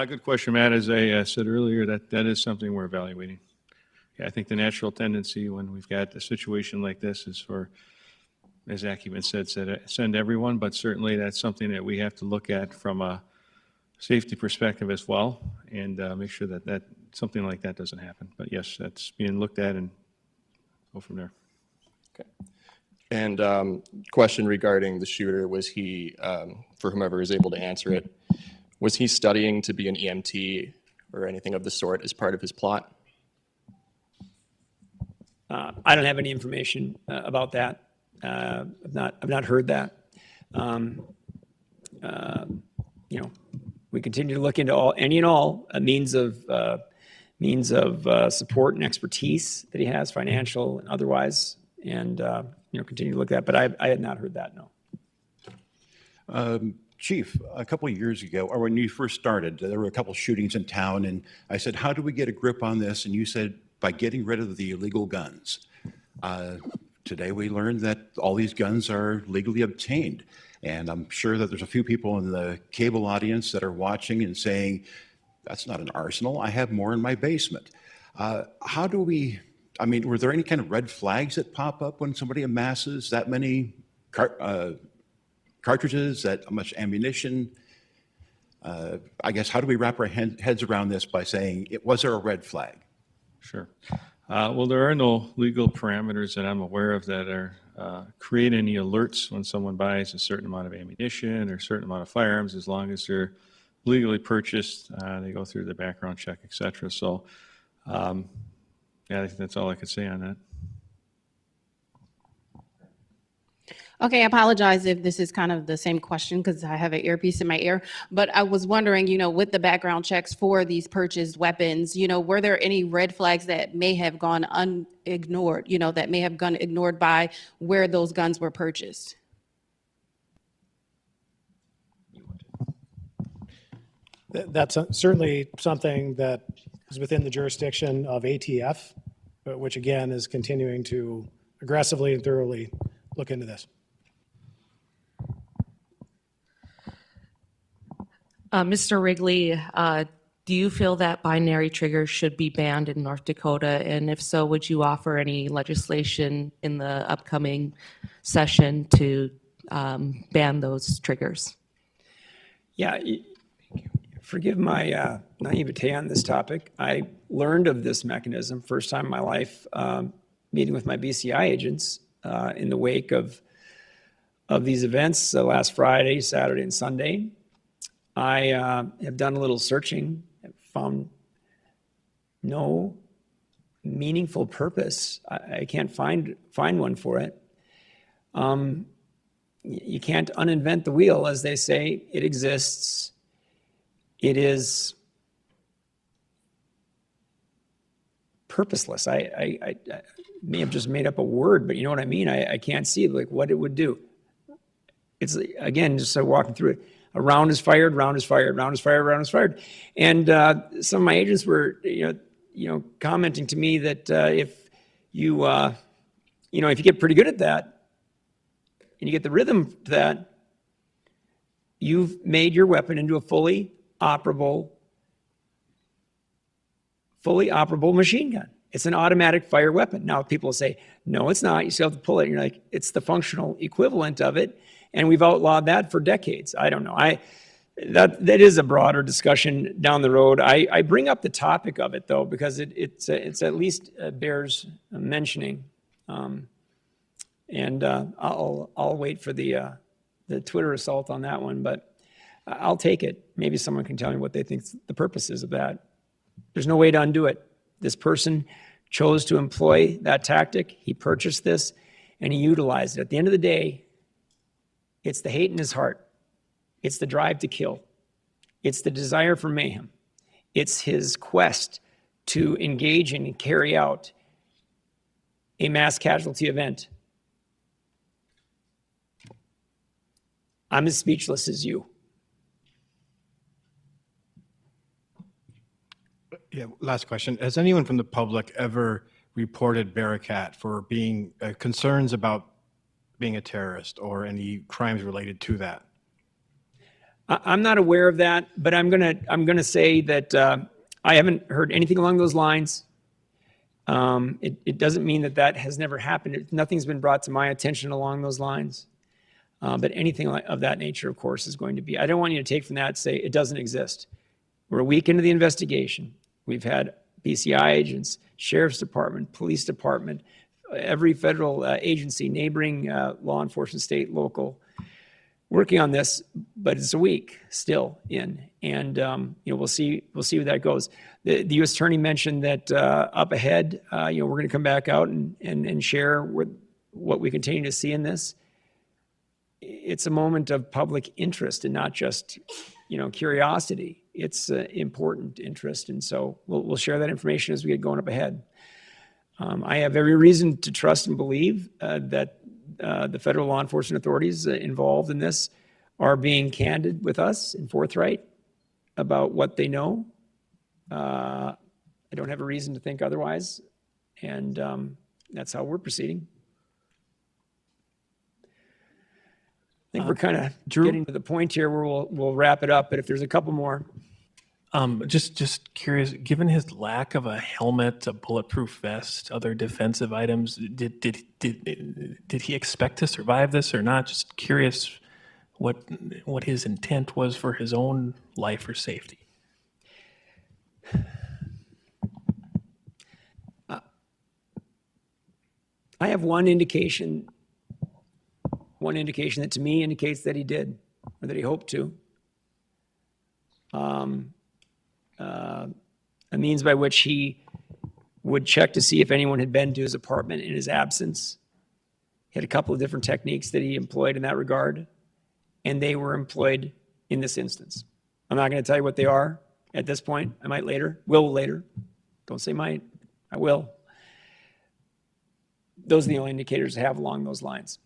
Good question, Matt. As I said earlier, that is something we're evaluating. Yeah, I think the natural tendency when we've got a situation like this is for, as Akiman said, send everyone, but certainly that's something that we have to look at from a safety perspective as well, and make sure that something like that doesn't happen. But yes, that's being looked at, and go from there. Okay. And question regarding the shooter, was he, for whomever is able to answer it, was he studying to be an EMT or anything of the sort as part of his plot? I don't have any information about that. I've not heard that. We continue to look into any and all means of support and expertise that he has, financial and otherwise, and continue to look at that. But I had not heard that. No. Chief, a couple of years ago, or when you first started, there were a couple of shootings in town, and I said, how do we get a grip on this? And you said, by getting rid of the illegal guns. Today we learned that all these guns are legally obtained. And I'm sure that there's a few people in the cable audience that are watching and saying, that's not an arsenal. I have more in my basement. How do we, were there any kind of red flags that pop up when somebody amasses that many cartridges, that much ammunition? I guess, how do we wrap our heads around this by saying, was there a red flag? Sure. Well, there are no legal parameters that I'm aware of that are create any alerts when someone buys a certain amount of ammunition or a certain amount of firearms, as long as they're legally purchased. They go through the background check, et cetera. So, yeah, I think that's all I could say on that. Okay, I apologize if this is kind of the same question because I have an earpiece in my ear. But I was wondering, with the background checks for these purchased weapons, were there any red flags that may have gone unignored, that may have gone ignored by where those guns were purchased? That's certainly something that is within the jurisdiction of ATF, but which again is continuing to aggressively and thoroughly look into this. Mr. Wrigley, do you feel that binary triggers should be banned in North Dakota? And if so, would you offer any legislation in the upcoming session to ban those triggers? Yeah, forgive my naivete on this topic. I learned of this mechanism first time in my life meeting with my BCI agents in the wake of these events last Friday, Saturday, and Sunday. I have done a little searching, found no meaningful purpose. I can't find one for it. You can't uninvent the wheel, as they say. It exists. It is purposeless. I may have just made up a word, but you know what I mean? I can't see like what it would do. It's, again, just walking through it. A round is fired, round is fired, round is fired, round is fired. And some of my agents were, commenting to me that if you, if you get pretty good at that and you get the rhythm to that, you've made your weapon into a fully operable machine gun. It's an automatic fire weapon. Now people say, no, it's not. You still have to pull it. And you're like, it's the functional equivalent of it. And we've outlawed that for decades. I don't know. That is a broader discussion down the road. I bring up the topic of it though, because it's at least bears mentioning. And I'll wait for the Twitter assault on that one, but I'll take it. Maybe someone can tell me what they think the purpose is of that. There's no way to undo it. This person chose to employ that tactic. He purchased this and he utilized it. At the end of the day, it's the hate in his heart. It's the drive to kill. It's the desire for mayhem. It's his quest to engage in and carry out a mass casualty event. I'm as speechless as you. Yeah, last question. Has anyone from the public ever reported Bearcat for being concerns about being a terrorist or any crimes related to that? I'm not aware of that, but I'm gonna say that I haven't heard anything along those lines. It doesn't mean that has never happened. Nothing's been brought to my attention along those lines. But anything of that nature, of course, is going to be. I don't want you to take from that and say it doesn't exist. We're a week into the investigation. We've had BCI agents, Sheriff's Department, Police Department, every federal agency, neighboring law enforcement, state, local, working on this, but it's a week still in, and we'll see where that goes. The U.S. Attorney mentioned that up ahead, we're going to come back out and share what we continue to see in this. It's a moment of public interest and not just curiosity. It's important interest, and so we'll share that information as we get going up ahead. I have every reason to trust and believe that the federal law enforcement authorities involved in this are being candid with us and forthright about what they know. I don't have a reason to think otherwise, and that's how we're proceeding. I think we're kind of getting to the point here where we'll wrap it up, but if there's a couple more. Just curious, given his lack of a helmet, a bulletproof vest, other defensive items, did he expect to survive this or not? Just curious what his intent was for his own life or safety. I have one indication one indication that to me indicates that he did, or that he hoped to. A means by which he would check to see if anyone had been to his apartment in his absence. He had a couple of different techniques that he employed in that regard, and they were employed in this instance. I'm not going to tell you what they are at this point. I might later, will later. Don't say might, I will. Those are the only indicators I have along those lines.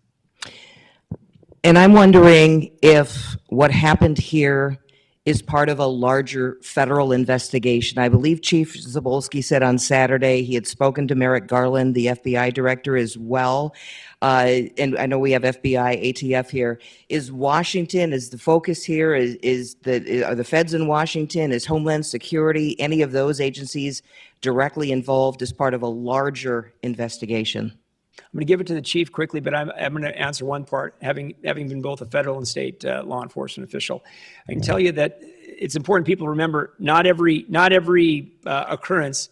And I'm wondering if what happened here is part of a larger federal investigation. I believe Chief Zabolski said on Saturday he had spoken to Merrick Garland, the FBI director, as well. And I know we have FBI, ATF here. Is Washington, is the focus here, are the feds in Washington, is Homeland Security, any of those agencies directly involved as part of a larger investigation? I'm going to give it to the chief quickly, but I'm going to answer one part, having been both a federal and state law enforcement official. I can tell you that it's important people remember not every occurrence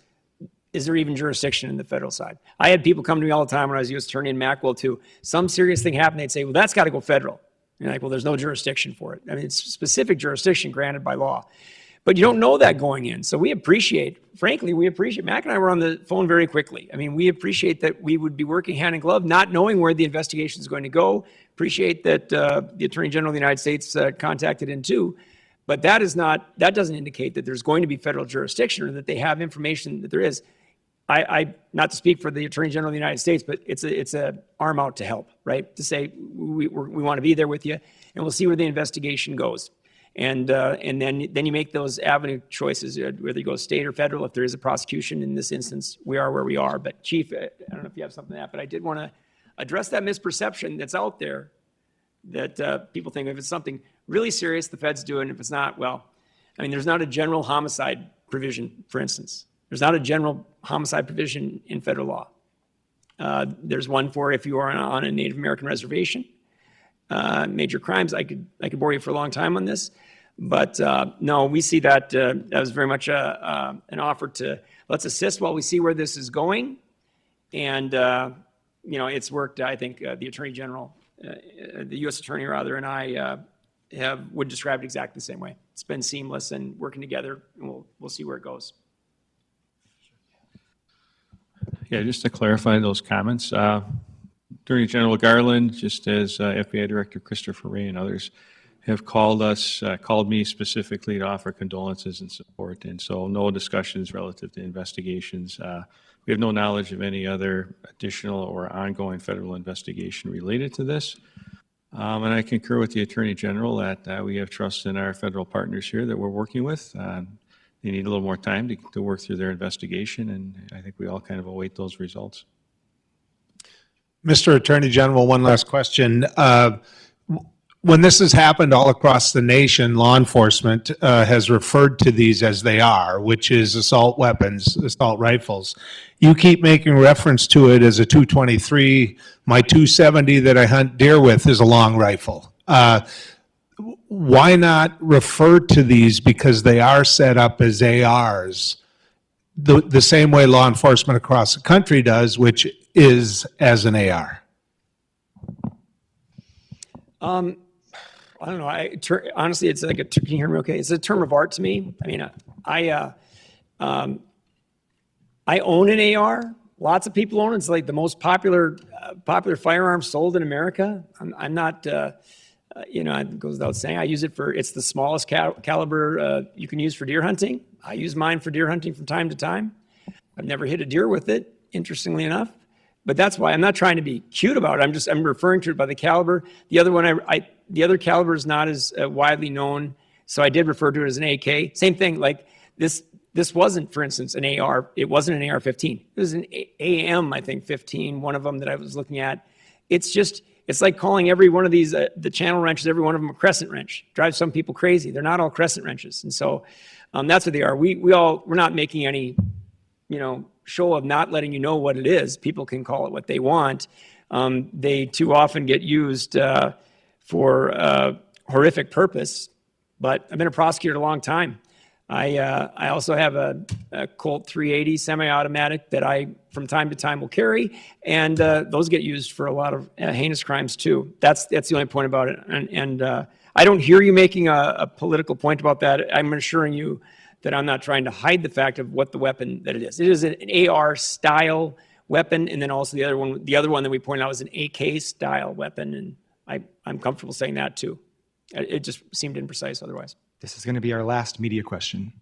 is there even jurisdiction in the federal side. I had people come to me all the time when I was U.S. Attorney in Macwell too. Some serious thing happened, they'd say, well, that's got to go federal. And you're like, well, there's no jurisdiction for it. I mean, it's specific jurisdiction granted by law. But you don't know that going in. So we appreciate, frankly, Mac and I were on the phone very quickly. I mean, we appreciate that we would be working hand in glove, not knowing where the investigation is going to go. Appreciate that the Attorney General of the United States contacted in too. But that doesn't indicate that there's going to be federal jurisdiction or that they have information that there is. I not to speak for the Attorney General of the United States, but it's a arm out to help, right? To say we want to be there with you, and we'll see where the investigation goes. And then you make those avenue choices, whether you go state or federal. If there is a prosecution in this instance, we are where we are. But Chief, I don't know if you have something to that, but I did want to address that misperception that's out there that people think if it's something really serious, the feds do it, and if it's not, well, I mean, there's not a general homicide provision, for instance. There's not a general homicide provision in federal law. There's one for if you are on a Native American reservation. Major crimes, I could bore you for a long time on this. But no, we see that that was very much an offer to let's assist while we see where this is going. And, it's worked, I think, the Attorney General, the U.S. Attorney rather, and I would describe it exactly the same way. It's been seamless and working together, and we'll see where it goes. Yeah, just to clarify those comments, Attorney General Garland, just as FBI Director Christopher Wray and others have called me specifically to offer condolences and support. And so no discussions relative to investigations. We have no knowledge of any other additional or ongoing federal investigation related to this. And I concur with the Attorney General that we have trust in our federal partners here that we're working with. They need a little more time to work through their investigation, and I think we all kind of await those results. Mr. Attorney General, one last question. When this has happened all across the nation, law enforcement has referred to these as they are, which is assault weapons, assault rifles. You keep making reference to it as a .223. My .270 that I hunt deer with is a long rifle. Why not refer to these, because they are set up as ARs, the same way law enforcement across the country does, which is as an AR? I don't know. Honestly, it's like can you hear me okay? It's a term of art to me. I mean, I own an AR. Lots of people own it. It's like the most popular firearm sold in America. I'm not, it goes without saying, I use it it's the smallest caliber you can use for deer hunting. I use mine for deer hunting from time to time. I've never hit a deer with it, interestingly enough. But that's why I'm not trying to be cute about it. I'm referring to it by the caliber. The other one, the other caliber is not as widely known, so I did refer to it as an AK. Same thing, like this wasn't, for instance, an AR. It wasn't an AR-15. It was an AM, I think, 15, one of them that I was looking at. It's like calling every one of these, the channel wrenches, every one of them a crescent wrench. Drives some people crazy. They're not all crescent wrenches. And so that's what they are. We're not making any, show of not letting you know what it is. People can call it what they want. They too often get used for horrific purpose. But I've been a prosecutor a long time. I also have a Colt 380 semi-automatic that I, from time to time, will carry, and those get used for a lot of heinous crimes too. That's the only point about it. And I don't hear you making a political point about that. I'm assuring you that I'm not trying to hide the fact of what the weapon that it is. It is an AR style weapon, and then also the other one that we pointed out was an AK style weapon, and I'm comfortable saying that too. It just seemed imprecise otherwise. This is going to be our last media question.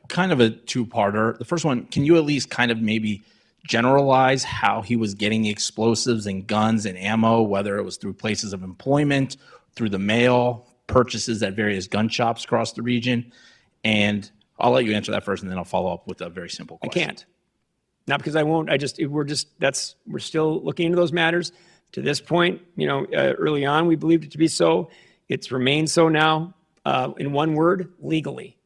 Kind of a two-parter. The first one, can you at least kind of maybe generalize how he was getting explosives and guns and ammo, whether it was through places of employment, through the mail, purchases at various gun shops across the region? And I'll let you answer that first, and then I'll follow up with a very simple question. I can't. Not because I won't. We're still looking into those matters. To this point, early on, we believed it to be so. It's remained so now. In one word, legally.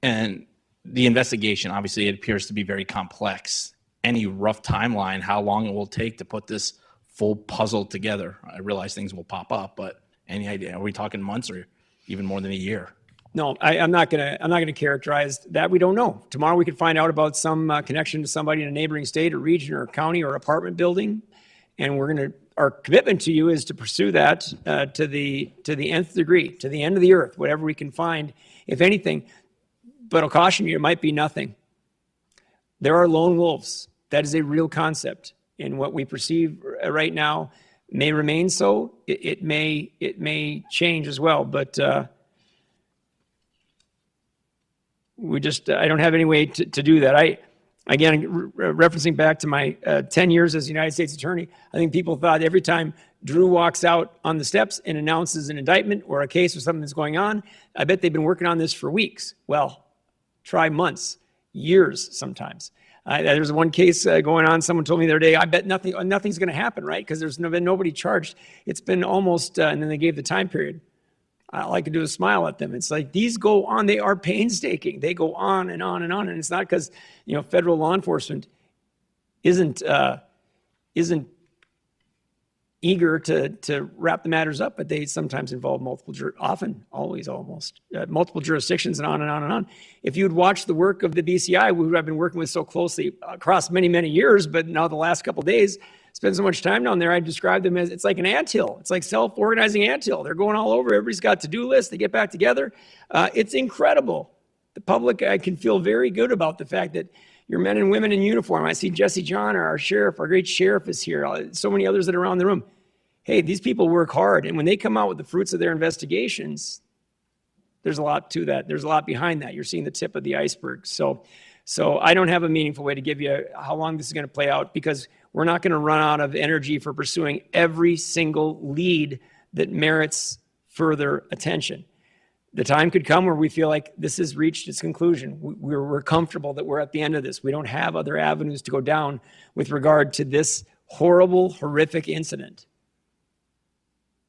And the investigation, obviously, it appears to be very complex. Any rough timeline, how long it will take to put this full puzzle together? I realize things will pop up, but any idea? Are we talking months or even more than a year? No, I'm not gonna characterize that. We don't know. Tomorrow we could find out about some connection to somebody in a neighboring state or region or county or apartment building, and our commitment to you is to pursue that to the nth degree, to the end of the earth, whatever we can find, if anything. But I'll caution you, it might be nothing. There are lone wolves. That is a real concept, and what we perceive right now may remain so. It may change as well, but. I don't have any way to do that. Again, referencing back to my 10 years as United States Attorney, I think people thought every time Drew walks out on the steps and announces an indictment or a case or something that's going on, I bet they've been working on this for weeks. Well, try months, years sometimes. There's one case going on. Someone told me the other day, I bet nothing's going to happen, right? Because there's been nobody charged. It's been almost, and then they gave the time period. All I could do is smile at them. It's like these go on. They are painstaking. They go on and on and on. And it's not because federal law enforcement isn't eager to wrap the matters up, but they sometimes involve multiple jurisdictions and on and on and on. If you'd watched the work of the BCI, who I've been working with so closely across many, many years, but now the last couple of days, spend so much time down there, I describe them as, it's like an anthill. It's like self-organizing anthill. They're going all over. Everybody's got to-do lists. They get back together. It's incredible. The public, I can feel very good about the fact that your men and women in uniform. I see Jesse John, our sheriff, our great sheriff is here. So many others that are around the room. Hey, these people work hard. And when they come out with the fruits of their investigations, there's a lot to that. There's a lot behind that. You're seeing the tip of the iceberg. So I don't have a meaningful way to give you how long this is going to play out, because we're not going to run out of energy for pursuing every single lead that merits further attention. The time could come where we feel like this has reached its conclusion. We're comfortable that we're at the end of this. We don't have other avenues to go down with regard to this horrible, horrific incident.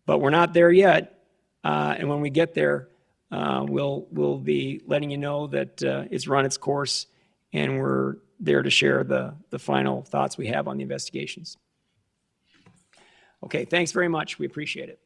But we're not there yet. And when we get there, we'll be letting you know that it's run its course, and we're there to share the final thoughts we have on the investigations. Okay, thanks very much. We appreciate it.